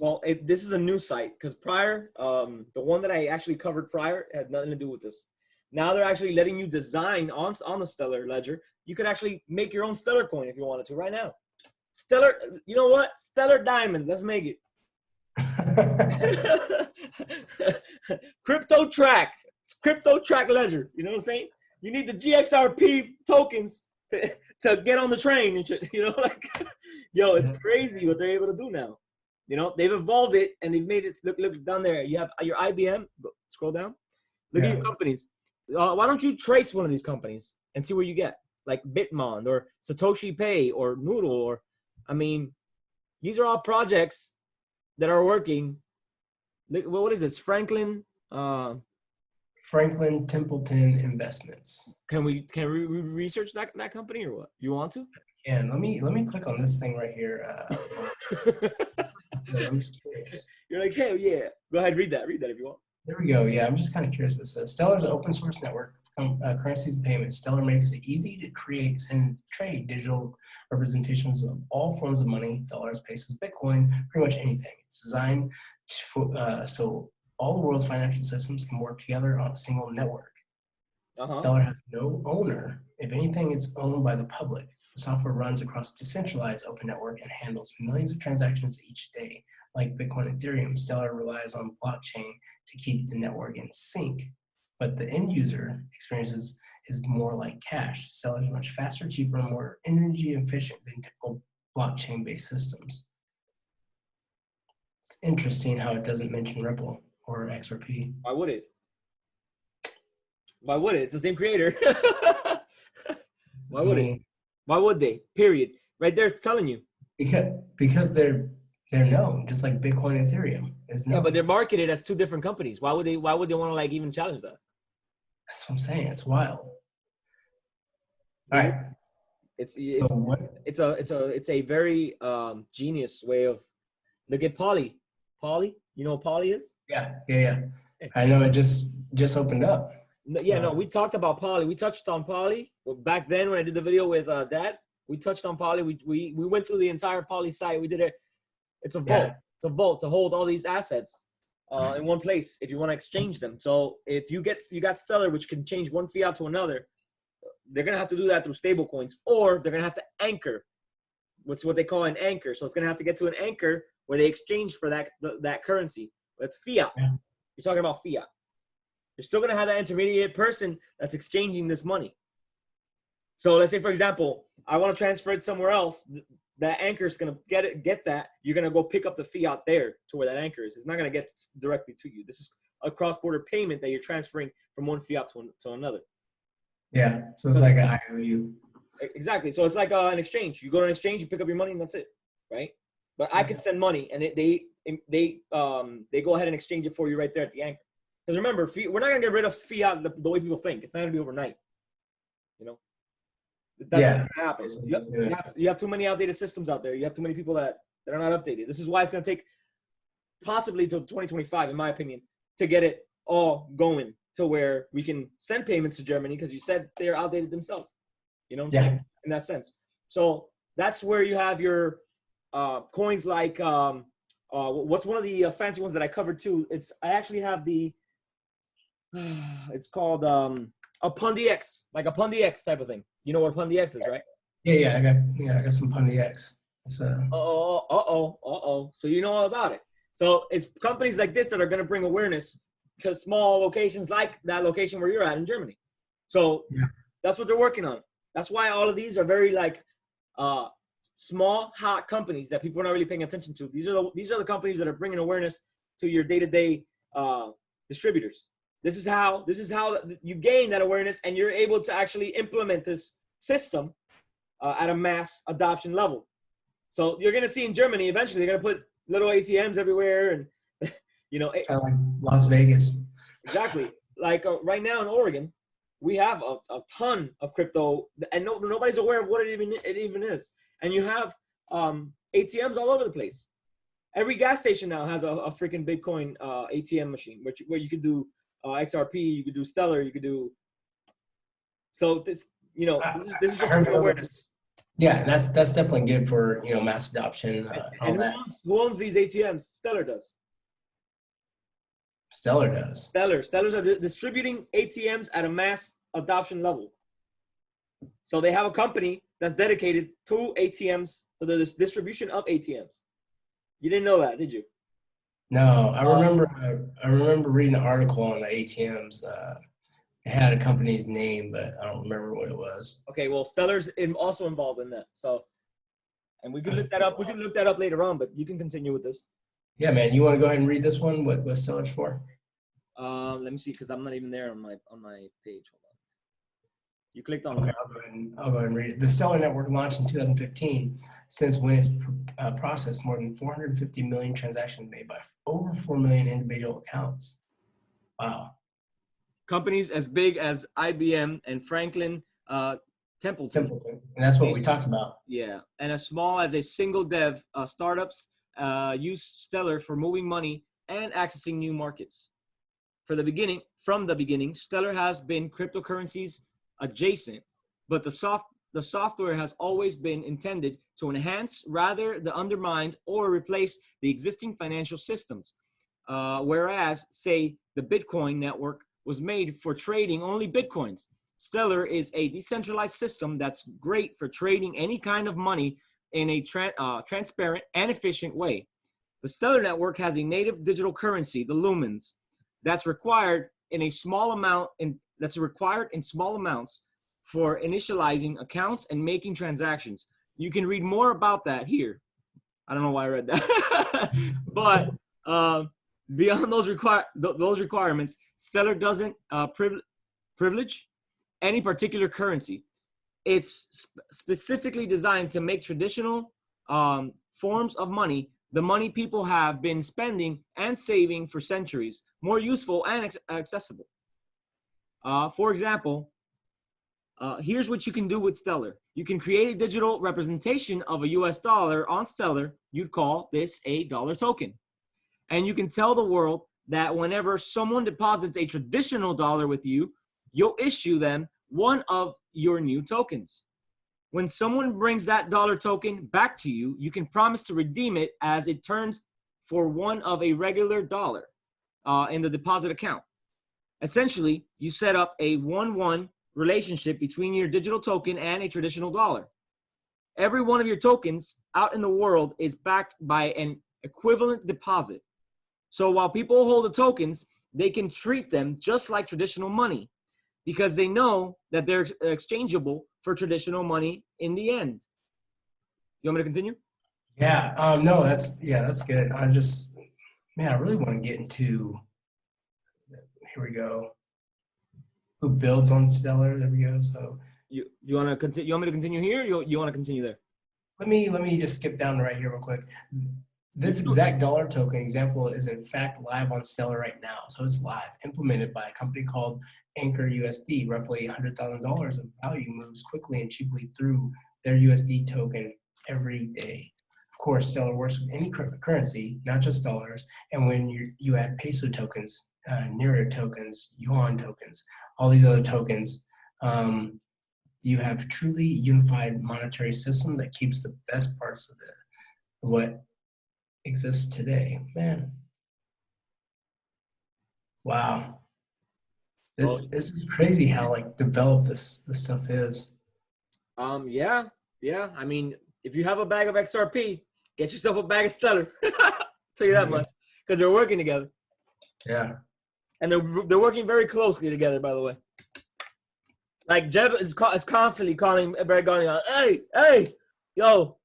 Well, this is a new site, because prior, the one that I actually covered prior had nothing to do with this. Now they're actually letting you design on the Stellar ledger. You could actually make your own Stellar coin if you wanted to right now. Stellar, you know what? Stellar Diamond. Let's make it. Crypto Track ledger. You know what I'm saying? You need the GxrP tokens to get on the train and shit. Yo, it's crazy what they're able to do now. They've evolved it and they've made it look down there. You have your IBM. Scroll down. Look at your companies. Why don't you trace one of these companies and see where you get, like Bitmon or Satoshi Pay or Noodle, or these are all projects that are working. What is this? Franklin Templeton Investments. Can we research that company, or what? You want to? Yeah, let me click on this thing right here. You're like, hell yeah. Go ahead, read that if you want. There we go. Yeah, I'm just kind of curious what it says. Stellar's an open source network of currencies and payments. Stellar makes it easy to create, send, trade digital representations of all forms of money, dollars, pesos, Bitcoin, pretty much anything. It's designed so all the world's financial systems can work together on a single network. Stellar has no owner. If anything, it's owned by the public. The software runs across a decentralized open network and handles millions of transactions each day. Like Bitcoin and Ethereum, Stellar relies on blockchain to keep the network in sync. But the end user experiences is more like cash. Stellar is much faster, cheaper, and more energy efficient than typical blockchain-based systems. It's interesting how it doesn't mention Ripple or XRP. Why would it? It's the same creator. Why would it? Why would they? Period. Right there, it's telling you. Because they're known, just like Bitcoin and Ethereum is known. Yeah, but they're marketed as two different companies. Why would they want to even challenge that? That's what I'm saying. It's wild. All right. It's a very genius way of look at Poly. Poly, you know what Poly is? Yeah. I know it just opened up. No, we talked about Poly. We touched on Poly back then when I did the video with Dad. We touched on Poly. We went through the entire Poly site. We did it. It's a vault. It's a vault to hold all these assets. in one place if you want to exchange them. So if you got Stellar, which can change one fiat to another, they're gonna have to do that through stable coins, or they're gonna have to anchor. What's what they call an anchor. So it's gonna have to get to an anchor where they exchange for that currency. That's fiat. Yeah. You're talking about fiat. You're still gonna have that intermediate person that's exchanging this money. So let's say, for example, I want to transfer it somewhere else. That anchor is going to get that. You're going to go pick up the fiat there to where that anchor is. It's not going to get directly to you. This is a cross-border payment that you're transferring from one fiat to another. Yeah, so it's like an IOU. Exactly. So it's like an exchange. You go to an exchange, you pick up your money, and that's it, right? But I could send money, and they go ahead and exchange it for you right there at the anchor. Because remember, we're not going to get rid of fiat the way people think. It's not going to be overnight. You know. That's what happens. You have too many outdated systems out there. You have too many people that are not updated. This is why it's going to take possibly till 2025, in my opinion, to get it all going to where we can send payments to Germany, because you said they're outdated themselves. You know what I'm saying? In that sense. So that's where you have your coins like what's one of the fancy ones that I covered too. I actually have it's called a Pundi X, like a Pundi X type of thing. You know what Pundi X is, right? Yeah, I got some Pundi X. So you know all about it. So it's companies like this that are going to bring awareness to small locations like that location where you're at in Germany. So that's what they're working on. That's why all of these are very like small, hot companies that people are not really paying attention to. These are the companies that are bringing awareness to your day-to-day distributors. This is how you gain that awareness, and you're able to actually implement this system at a mass adoption level. So you're going to see in Germany, eventually they're going to put little ATMs everywhere, and you know, kind of like Las Vegas. Exactly. Like right now in Oregon, we have a ton of crypto, and nobody's aware of what it even is. And you have ATMs all over the place. Every gas station now has a freaking Bitcoin ATM machine, where you could do XRP, you could do Stellar, you could do. So this, you know, this is just awareness. Yeah, that's definitely good for, you know, mass adoption. And who owns these ATMs? Stellar does. Stellar does. Stellars are distributing ATMs at a mass adoption level. So they have a company that's dedicated to ATMs, to the distribution of ATMs. You didn't know that, did you? No, I remember reading an article on the ATMs. It had a company's name, but I don't remember what it was. Okay, well, Stellar's also involved in that. So, and we can look that up. We can look that up later on, but you can continue with this. Yeah, man. You want to go ahead and read this one? What Stellar's for? Let me see, because I'm not even there on my page. Hold on. You clicked on. Okay, I'll go ahead and read it. The Stellar network launched in 2015. Since when it's processed more than 450 million transactions made by over 4 million individual accounts. Wow. Companies as big as IBM and Franklin Templeton. And that's what we talked about. Yeah, and as small as a single dev startups use Stellar for moving money and accessing new markets. From the beginning, Stellar has been cryptocurrencies adjacent, but the software has always been intended to enhance rather than undermine or replace the existing financial systems. Whereas, say, the Bitcoin network was made for trading only Bitcoins. Stellar is a decentralized system that's great for trading any kind of money in a transparent and efficient way. The Stellar network has a native digital currency, the lumens, that's required in small amounts for initializing accounts and making transactions. You can read more about that here. I don't know why I read that, but beyond those requirements, Stellar doesn't privilege any particular currency. It's specifically designed to make traditional forms of money, the money people have been spending and saving for centuries, more useful and accessible. For example, here's what you can do with Stellar. You can create a digital representation of a US dollar on Stellar. You'd call this a dollar token. And you can tell the world that whenever someone deposits a traditional dollar with you, you'll issue them one of your new tokens. When someone brings that dollar token back to you, you can promise to redeem it as it turns for one of a regular dollar. in the deposit account. Essentially, you set up a 1-1 relationship between your digital token and a traditional dollar. Every one of your tokens out in the world is backed by an equivalent deposit. So while people hold the tokens, they can treat them just like traditional money because they know that they're exchangeable for traditional money in the end. You want me to continue? Yeah. No, that's good. I really want to get into. Here we go. Who builds on Stellar? There we go. So you want to continue? You want me to continue here? You want to continue there? let me just skip down to right here real quick. This exact dollar token example is in fact live on Stellar right now. So it's live, implemented by a company called Anchor USD. Roughly $100,000 of value moves quickly and cheaply through their USD token every day. Of course, Stellar works with any currency, not just dollars. And when you add peso tokens, Naira tokens, yuan tokens, all these other tokens, you have a truly unified monetary system that keeps the best parts of what exists today. Man, wow, this is crazy how like developed this stuff is. Yeah. I mean, if you have a bag of XRP, get yourself a bag of Stellar. Tell you that much, because they're working together. Yeah, and they're working very closely together. By the way, like Jeb is constantly calling Brad Garnier, hey, yo,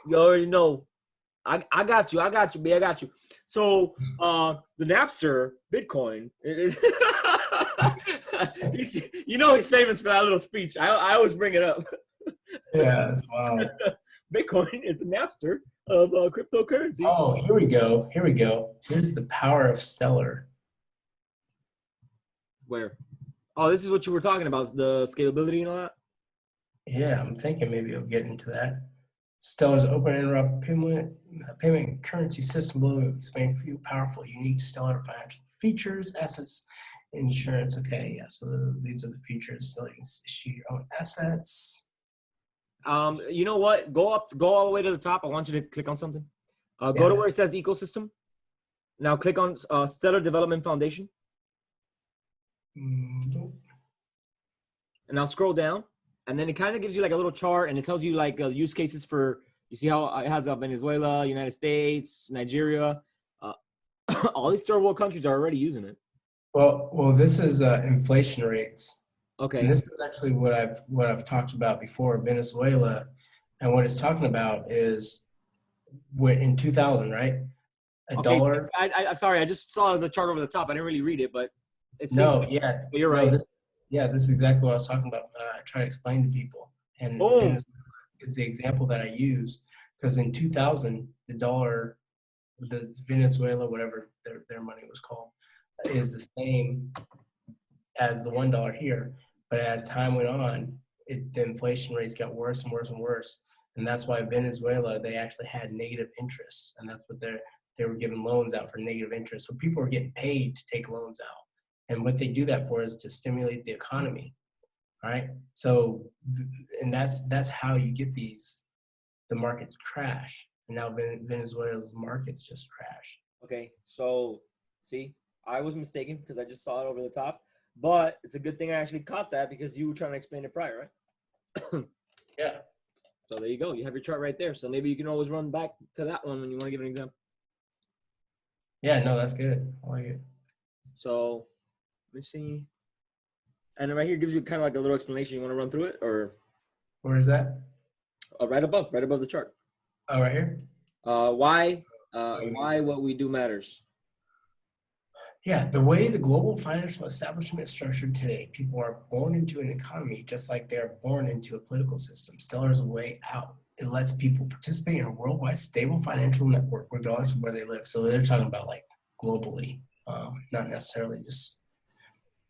you already know. I got you, B, I got you. So the Napster Bitcoin, he's famous for that little speech. I always bring it up. Yeah, that's wild. Bitcoin is the Napster of cryptocurrency. Oh, here we go. Here's the power of Stellar. Where? Oh, this is what you were talking about, the scalability and all that? Yeah, I'm thinking maybe we'll get into that. Stellar's open interrupt payment currency system will explain for you powerful, unique Stellar financial features, assets, insurance. Okay, yeah, so these are the features. So you can issue your own assets. You know what? Go all the way to the top. I want you to click on something. Go to where it says ecosystem. Now click on Stellar Development Foundation. Mm-hmm. And now scroll down. And then it kind of gives you like a little chart, and it tells you like use cases for, you see how it has Venezuela, United States, Nigeria. All these third world countries are already using it. Well, this is inflation rates. Okay. And this is actually what I've talked about before, Venezuela, and what it's talking about is in 2000, right? Dollar. Sorry, I just saw the chart over the top. I didn't really read it, but it's but you're right. This is exactly what I was talking about. I try to explain to people, and Venezuela is the example that I use because in 2000, the dollar, the Venezuela, whatever their money was called, is the same as the $1 here. But as time went on, the inflation rates got worse and worse and worse. And that's why Venezuela, they actually had negative interest. And that's what they were giving loans out for negative interest. So people were getting paid to take loans out. And what they do that for is to stimulate the economy. All right. So, and that's how you get the markets crash. And now Venezuela's markets just crash. Okay. So see, I was mistaken because I just saw it over the top. But it's a good thing I actually caught that because you were trying to explain it prior, right? Yeah. So there you go. You have your chart right there. So maybe you can always run back to that one when you want to give an example. Yeah, no, that's good. I like it. So let me see. And right here gives you kind of like a little explanation. You want to run through it, or where is that? Right above the chart. Oh, right here. Why what we do matters. Yeah, the way the global financial establishment is structured today, people are born into an economy just like they're born into a political system. Stellar is a way out. It lets people participate in a worldwide stable financial network regardless of where they live. So they're talking about like globally, not necessarily just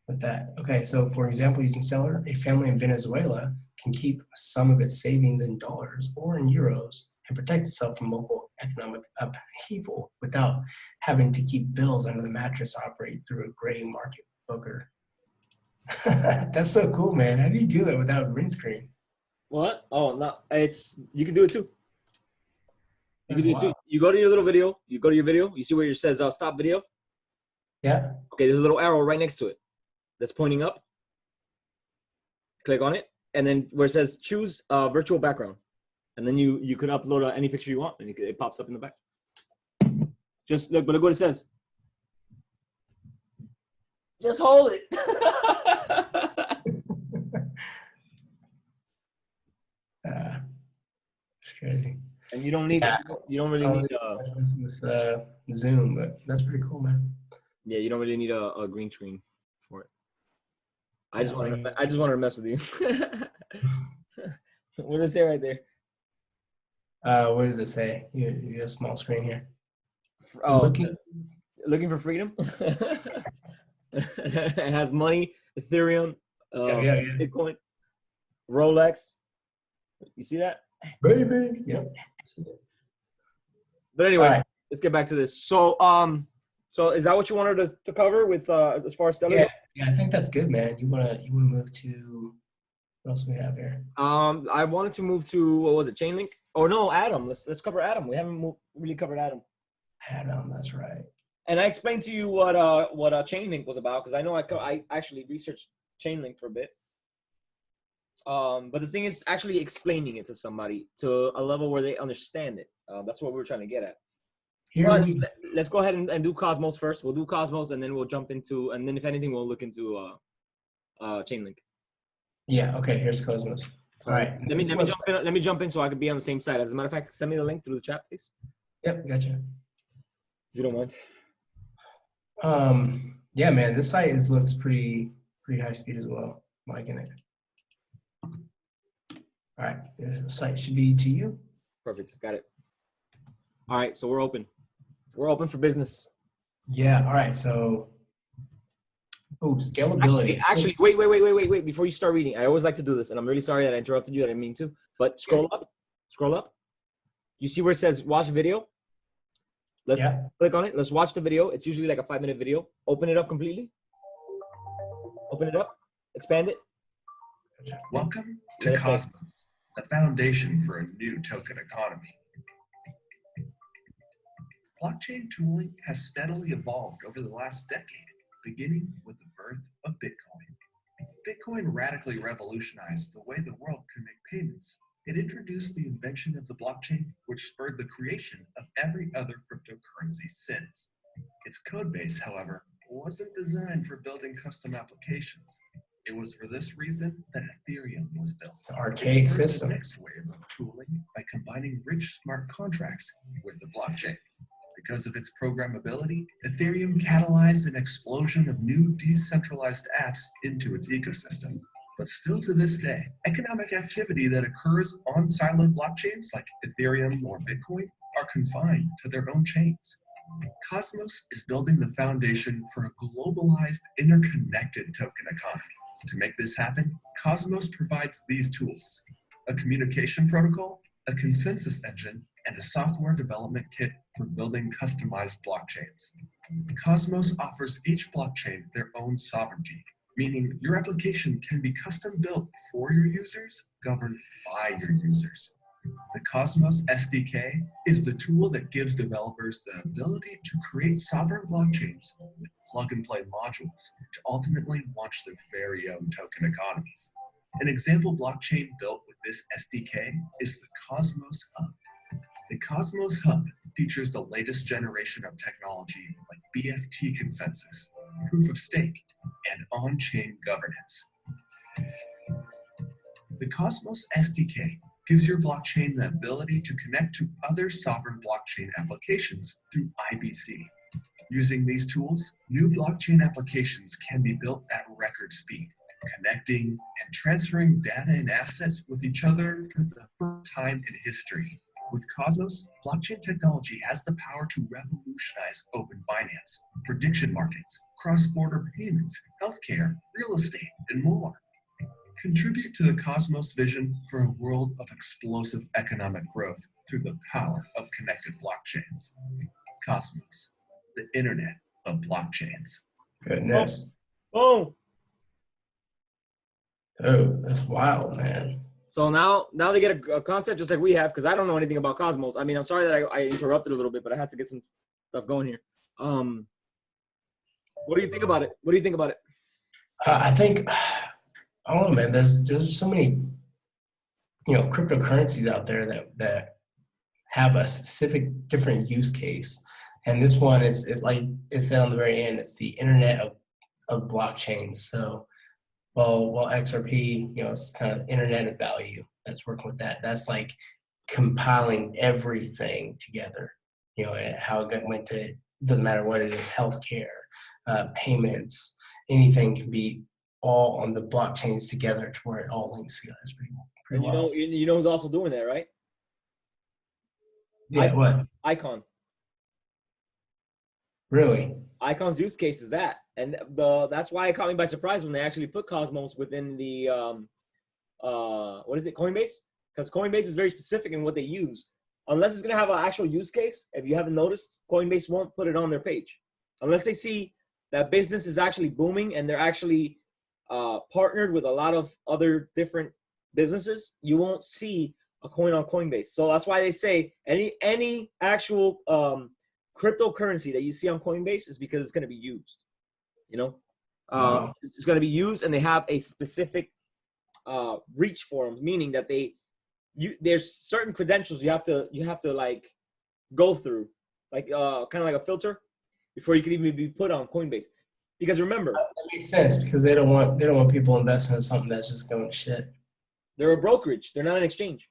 with that. Okay, so for example, using Stellar, a family in Venezuela can keep some of its savings in dollars or in euros and protect itself from local economic upheaval without having to keep bills under the mattress or operate through a gray market booker. That's so cool, man. How do you do that without a green screen? What? Oh, no, you can do it too. You can do it too. You go to your little video, you see where it says stop video. Yeah. Okay, there's a little arrow right next to it that's pointing up. Click on it, and then where it says choose virtual background, and then you could upload any picture you want, and it pops up in the back. Just look, but look what it says. Just hold it. It's crazy. And you don't need, you don't really need this Zoom, but that's pretty cool, man. yeah, you don't really need a green screen for it. I just wanted to mess with you. What does it say right there? What does it say? You got a small screen here. Oh, looking for freedom. It has money, Ethereum, Bitcoin, Rolex. You see that? Baby. Yep. But anyway, let's get back to this. So, so is that what you wanted to cover with as far as Stellar? Yeah, I think that's good, man. You wanna move to what else we have here? I wanted to move to, what was it, Chainlink? Or no, Atom. Let's cover Atom. We haven't really covered Atom. Atom, that's right. And I explained to you what Chainlink was about, because I know I actually researched Chainlink for a bit. But the thing is actually explaining it to somebody to a level where they understand it. That's what we're trying to get at. Let's go ahead and do Cosmos first. We'll do Cosmos, and then we'll jump into, and then if anything, we'll look into Chainlink. Yeah. Okay. Here's Cosmos. All right. Let me jump in so I can be on the same side. As a matter of fact, send me the link through the chat, please. Yep. Gotcha. If you don't mind. Yeah, man. This site looks pretty high speed as well. I'm liking it. All right. The site should be to you. Perfect. Got it. All right. So we're open. We're open for business. Yeah. All right. So, scalability. Actually, wait. Before you start reading, I always like to do this, and I'm really sorry that I interrupted you. I didn't mean to. But scroll up. You see where it says watch video? Let's click on it. Let's watch the video. It's usually like a 5-minute video. Open it up completely. Open it up. Expand it. Welcome to Cosmos, the foundation for a new token economy. Blockchain tooling has steadily evolved over the last decade, beginning with the birth of Bitcoin. Bitcoin radically revolutionized the way the world can make payments. It introduced the invention of the blockchain, which spurred the creation of every other cryptocurrency since. Its codebase, however, wasn't designed for building custom applications. It was for this reason that Ethereum was built. It's an archaic system. The next wave of tooling by combining rich smart contracts with the blockchain. Because of its programmability, Ethereum catalyzed an explosion of new decentralized apps into its ecosystem. But still to this day, economic activity that occurs on siloed blockchains like Ethereum or Bitcoin are confined to their own chains. Cosmos is building the foundation for a globalized, interconnected token economy. To make this happen, Cosmos provides these tools: a communication protocol, a consensus engine, and a software development kit for building customized blockchains. Cosmos offers each blockchain their own sovereignty, meaning your application can be custom built for your users, governed by your users. The Cosmos SDK is the tool that gives developers the ability to create sovereign blockchains with plug-and-play modules to ultimately launch their very own token economies. An example blockchain built with this SDK is the Cosmos Hub. The Cosmos Hub features the latest generation of technology like BFT consensus, proof of stake, and on-chain governance. The Cosmos SDK gives your blockchain the ability to connect to other sovereign blockchain applications through IBC. Using these tools, new blockchain applications can be built at record speed, connecting and transferring data and assets with each other for the first time in history. With Cosmos, blockchain technology has the power to revolutionize open finance, prediction markets, cross-border payments, healthcare, real estate, and more. Contribute to the Cosmos vision for a world of explosive economic growth through the power of connected blockchains. Cosmos, the internet of blockchains. Goodness. Oh, that's wild, man. so now they get a concept just like we have, because I don't know anything about Cosmos. I mean, I'm sorry that I interrupted a little bit, but I had to get some stuff going here. What do you think about it? What do you think about it? I think, I don't know, man. There's so many, cryptocurrencies out there that have a specific different use case, and this one is like it said on the very end. It's the internet of blockchains. So, well, XRP, it's kind of internet of value. That's working with that. That's like compiling everything together. How it went to. It doesn't matter what it is, healthcare, payments, anything can be all on the blockchains together to where it all links together. It's pretty And well. you know who's also doing that, right? Yeah, what? Icon. Really? Icon's use case is that, and that's why it caught me by surprise when they actually put Cosmos within the what is it, Coinbase? Because Coinbase is very specific in what they use. Unless it's gonna have an actual use case, if you haven't noticed, Coinbase won't put it on their page unless they see that business is actually booming and they're actually partnered with a lot of other different businesses. You won't see a coin on Coinbase. So that's why they say any actual cryptocurrency that you see on Coinbase is because it's going to be used. Wow. It's going to be used, and they have a specific reach for them, meaning that there's certain credentials you have to like go through, like kind of like a filter before you can even be put on Coinbase. Because remember, That makes sense because they don't want people investing in something that's just going to shit. they're a brokerage. They're not an exchange.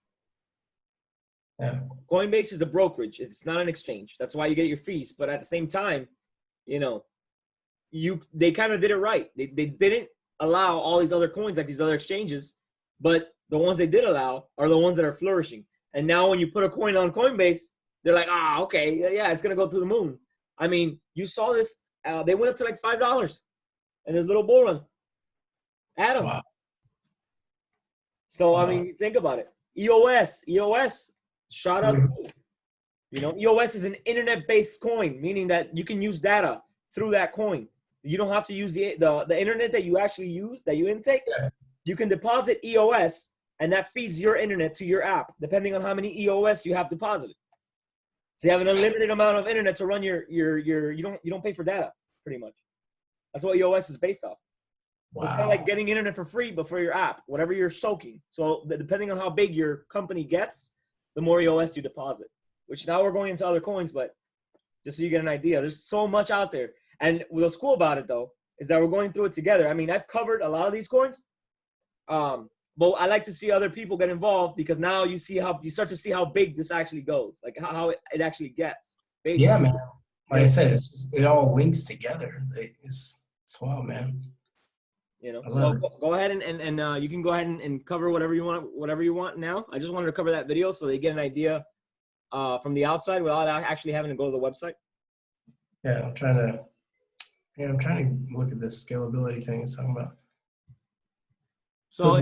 Yeah. Coinbase is a brokerage. It's not an exchange. That's why you get your fees. But at the same time, they kind of did it right. They didn't allow all these other coins like these other exchanges, but the ones they did allow are the ones that are flourishing. And now when you put a coin on Coinbase, they're like, okay, yeah, it's gonna go to the moon. I mean, you saw this. They went up to like $5 in this little bull run. Adam. Wow. So Wow. I mean, think about it. EOS shot up. EOS is an internet-based coin, meaning that you can use data through that coin. You don't have to use the internet that you actually use, that you intake. Yeah. You can deposit EOS, and that feeds your internet to your app, depending on how many EOS you have deposited. So you have an unlimited amount of internet to run you don't pay for data, pretty much. That's what EOS is based off. So it's kind of like getting internet for free, but for your app, whatever you're soaking. So depending on how big your company gets, the more EOS you deposit, which now we're going into other coins, but just so you get an idea, there's so much out there. And what's cool about it, though, is that we're going through it together. I mean, I've covered a lot of these coins, but I like to see other people get involved because now you start to see how big this actually goes, like how it actually gets. Basically. Yeah, man. Like I said, it all links together. It's wild, man. So go ahead and you can go ahead and cover whatever you want now. I just wanted to cover that video so they get an idea from the outside without actually having to go to the website. Yeah, I'm trying to look at this scalability thing it's talking about. So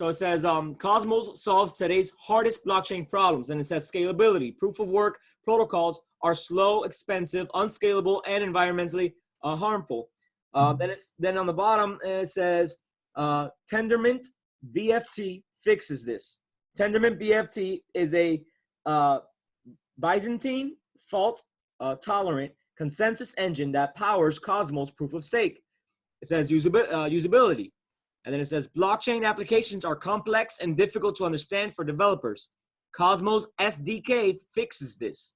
it says Cosmos solves today's hardest blockchain problems, and it says scalability, proof of work protocols are slow, expensive, unscalable, and environmentally harmful. Then on the bottom it says Tendermint BFT fixes this. Tendermint BFT is a Byzantine fault tolerant consensus engine that powers Cosmos proof of stake. It says usability. And then it says blockchain applications are complex and difficult to understand for developers. Cosmos SDK fixes this.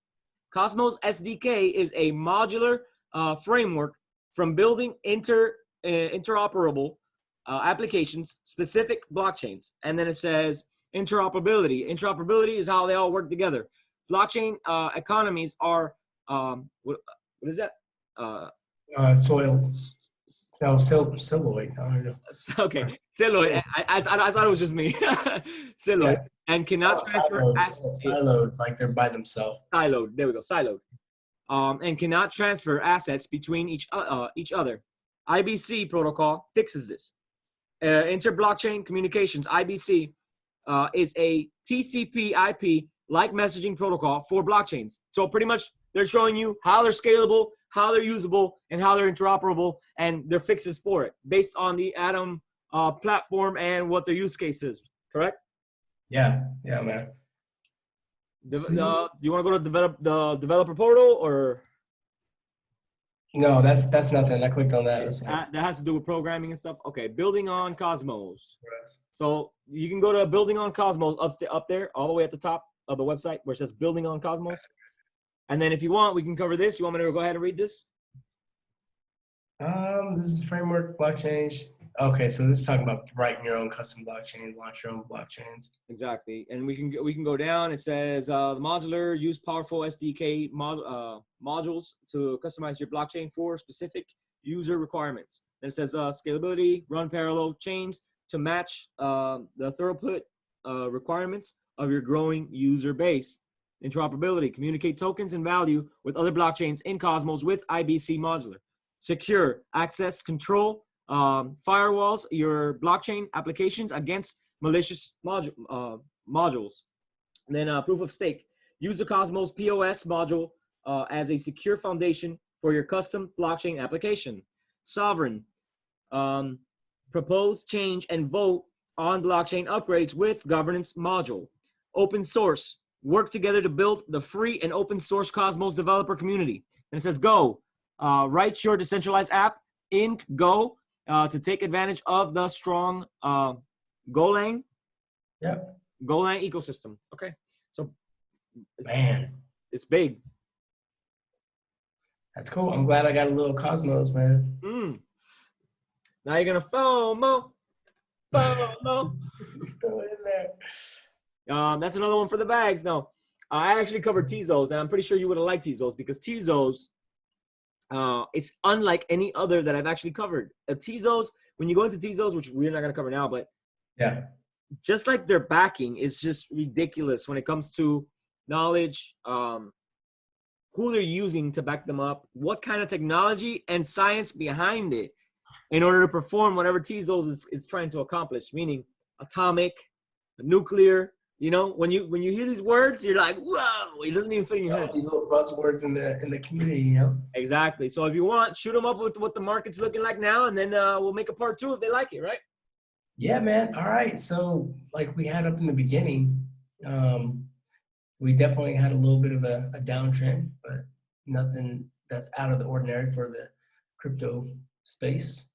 Cosmos SDK is a modular framework from building interoperable applications, specific blockchains. And then it says interoperability. Interoperability is how they all work together. Blockchain economies are, what is that? Celluloid. I don't know. Okay, celluloid. I thought it was just me. Celluloid. Yeah. And cannot transfer assets. Siloed, like they're by themselves. Siloed. There we go. Siloed. And cannot transfer assets between each other. IBC protocol fixes this. Inter-blockchain communications, IBC, is a TCP/IP like messaging protocol for blockchains. So pretty much they're showing you how they're scalable, how they're usable, and how they're interoperable, and their fixes for it based on the Atom platform and what their use case is. Correct? Yeah, man. You want to go to the developer portal or? No, that's nothing. I clicked on that. That's like, That has to do with programming and stuff. Okay, building on Cosmos. So you can go to building on Cosmos up there, all the way at the top of the website where it says building on Cosmos. And then if you want, we can cover this. You want me to go ahead and read this? this is framework blockchain. Okay, so this is talking about writing your own custom blockchain, launch your own blockchains. Exactly. And we can go down. It says the modular use powerful SDK modules to customize your blockchain for specific user requirements. Then it says scalability, run parallel chains to match the throughput requirements of your growing user base. Interoperability, communicate tokens and value with other blockchains in Cosmos with IBC modular. Secure, access control, firewalls your blockchain applications against malicious modules. And then proof of stake, use the Cosmos POS module as a secure foundation for your custom blockchain application. Sovereign, propose, change, and vote on blockchain upgrades with governance module. Open source, work together to build the free and open source Cosmos developer community. And it says Go, write your decentralized app in Go to take advantage of the strong Golang ecosystem. Okay, so it's big. That's cool. I'm glad I got a little Cosmos, man. Now you're gonna FOMO. Throw it in there. That's another one for the bags. No, I actually covered Tezos, and I'm pretty sure you would have liked Tezos because Tezos, it's unlike any other that I've actually covered. Tezos, when you go into Tezos, which we're not gonna cover now, but yeah, just like their backing is just ridiculous when it comes to knowledge, who they're using to back them up, what kind of technology and science behind it in order to perform whatever Tezos is trying to accomplish, meaning atomic, nuclear. You know, when you hear these words, you're like, whoa, it doesn't even fit in your head. These little buzzwords in the community, you know? Exactly. So if you want, shoot them up with what the market's looking like now, and then we'll make a part 2 if they like it, right? Yeah, man. All right. So like we had up in the beginning, we definitely had a little bit of a downtrend, but nothing that's out of the ordinary for the crypto space.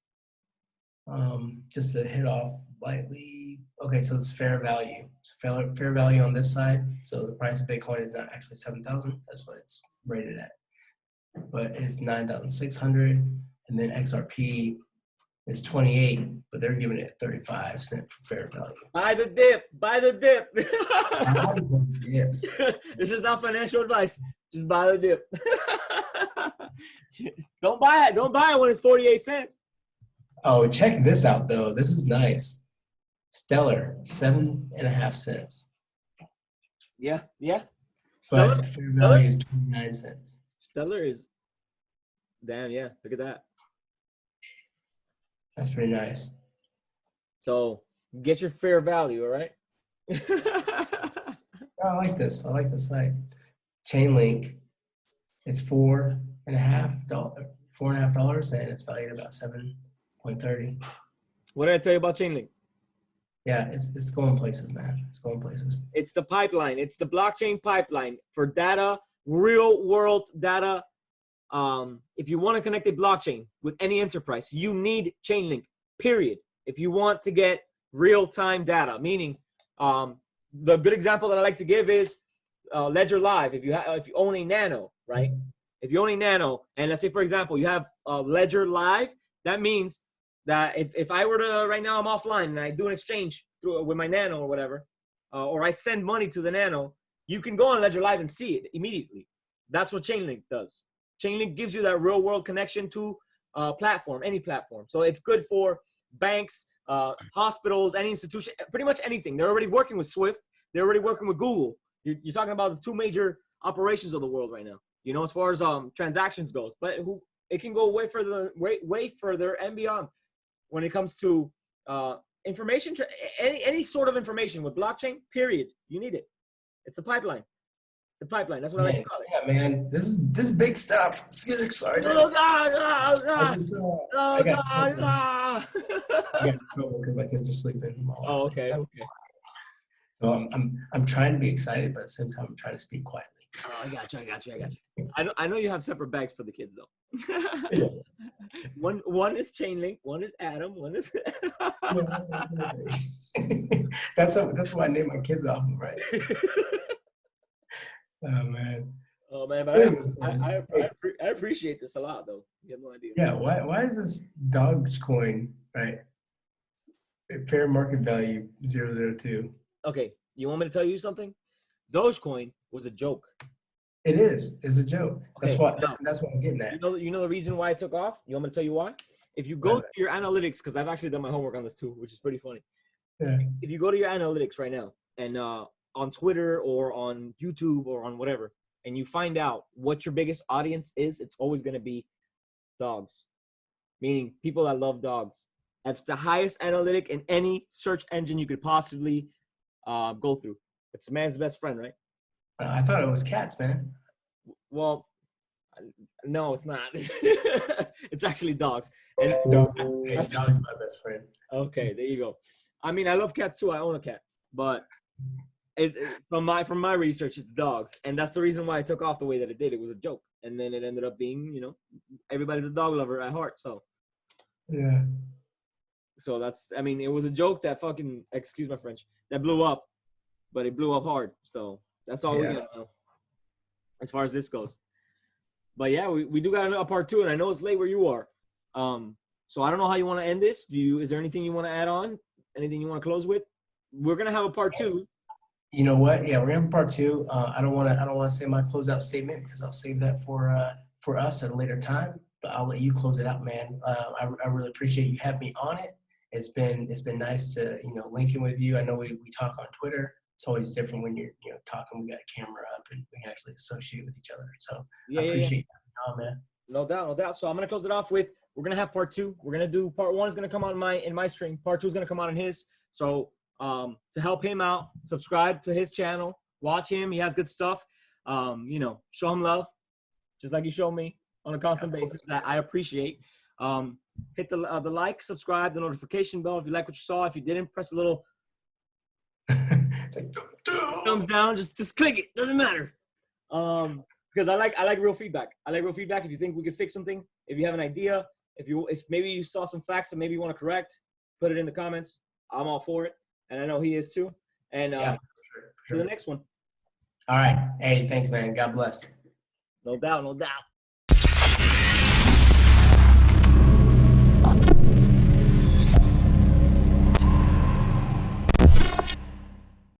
Just to hit off lightly. Okay, so it's fair value. So fair value on this side. So the price of Bitcoin is not actually 7,000. That's what it's rated at. But it's 9,600. And then XRP is 28, but they're giving it 35 cents for fair value. Buy the dip. Buy the dip. Buy the dips. This is not financial advice. Just buy the dip. Don't buy it. Don't buy it when it's 48 cents. Oh, check this out though. This is nice. Stellar, 7.5 cents. Yeah, yeah. But fair value is 29 cents. Stellar is, damn, yeah. Look at that. That's pretty nice. So get your fair value, all right? I like this. I like this site. Chainlink, it's $4.50, and it's valued about 7.30. What did I tell you about Chainlink? Yeah, it's going places, man. It's going places. It's the pipeline. It's the blockchain pipeline for data, real world data. If you want to connect a blockchain with any enterprise, you need Chainlink, period. If you want to get real-time data, meaning the good example that I like to give is Ledger Live. If you own a Nano, right? If you own a Nano, and let's say, for example, you have Ledger Live, that means that if I were to, right now I'm offline and I do an exchange with my Nano or whatever, or I send money to the Nano, you can go on Ledger Live and see it immediately. That's what Chainlink does. Chainlink gives you that real world connection to platform, any platform. So it's good for banks, hospitals, any institution, pretty much anything. They're already working with Swift. They're already working with Google. You're talking about the 2 major operations of the world right now, you know, as far as transactions goes. But it can go way further and beyond when it comes to information, any sort of information with blockchain, period. You need it. It's a pipeline. The pipeline. That's what I like to call it. Yeah, man. This is big stuff. Let's get excited. Oh, God. Oh, God. I got trouble because my kids are sleeping. Oh, okay. So I'm trying to be excited, but at the same time, I'm trying to speak quietly. Oh, I got you. I know you have separate bags for the kids though. Yeah. One is Chainlink, one is Adam, one is. Yeah, exactly. That's why I named my kids off of, right? Oh man. Oh man, but Anyways, I appreciate this a lot though. You have no idea. yeah, why is this Dogecoin, right? Fair market value 002. Okay, you want me to tell you something? Dogecoin was a joke. It is. It's a joke. That's Okay, what now, that's what I'm getting at. You know the reason why it took off? You want me to tell you why? If you go to your analytics, because I've actually done my homework on this too, which is pretty funny. Yeah. If you go to your analytics right now and on Twitter or on YouTube or on whatever, and you find out what your biggest audience is, it's always going to be dogs, meaning people that love dogs. That's the highest analytic in any search engine you could possibly go through. It's man's best friend, right? I thought it was cats, man. Well, no, it's not. It's actually dogs. And Dogs. Hey, dogs are my best friend. okay, there you go. I mean, I love cats too. I own a cat, but from my research, it's dogs, and that's the reason why I took off the way that it did. It was a joke, and then it ended up being, everybody's a dog lover at heart. So Yeah. So that's, I mean, it was a joke that fucking, excuse my French, that blew up, but it blew up hard. So that's all we got to know as far as this goes. But yeah, we do got a part 2, and I know it's late where you are. So I don't know how you want to end this. Is there anything you want to add on? Anything you want to close with? We're going to have a part 2. You know what? Yeah, we're gonna have part 2. I don't want to say my closeout statement because I'll save that for us at a later time. But I'll let you close it out, man. I really appreciate you having me on it. It's been nice to link in with you. I know we talk on Twitter. It's always different when you're talking. We got a camera up and we can actually associate with each other. So I appreciate you having me on, man. No doubt. So I'm gonna close it off with, we're gonna have part 2. We're gonna do part 1 is gonna come on in my stream. Part 2 is gonna come out on his. So to help him out, subscribe to his channel, watch him. He has good stuff. Show him love, just like you show me on a constant basis. That I appreciate. Hit the like, subscribe, the notification bell if you like what you saw. If you didn't, press a little It's like, thumbs down. Just click it. Doesn't matter. Because I like real feedback. I like real feedback. If you think we could fix something, if you have an idea, if maybe you saw some facts that maybe you want to correct, put it in the comments. I'm all for it, and I know he is too. And for sure. to the next one. All right. Hey, thanks, man. God bless. No doubt.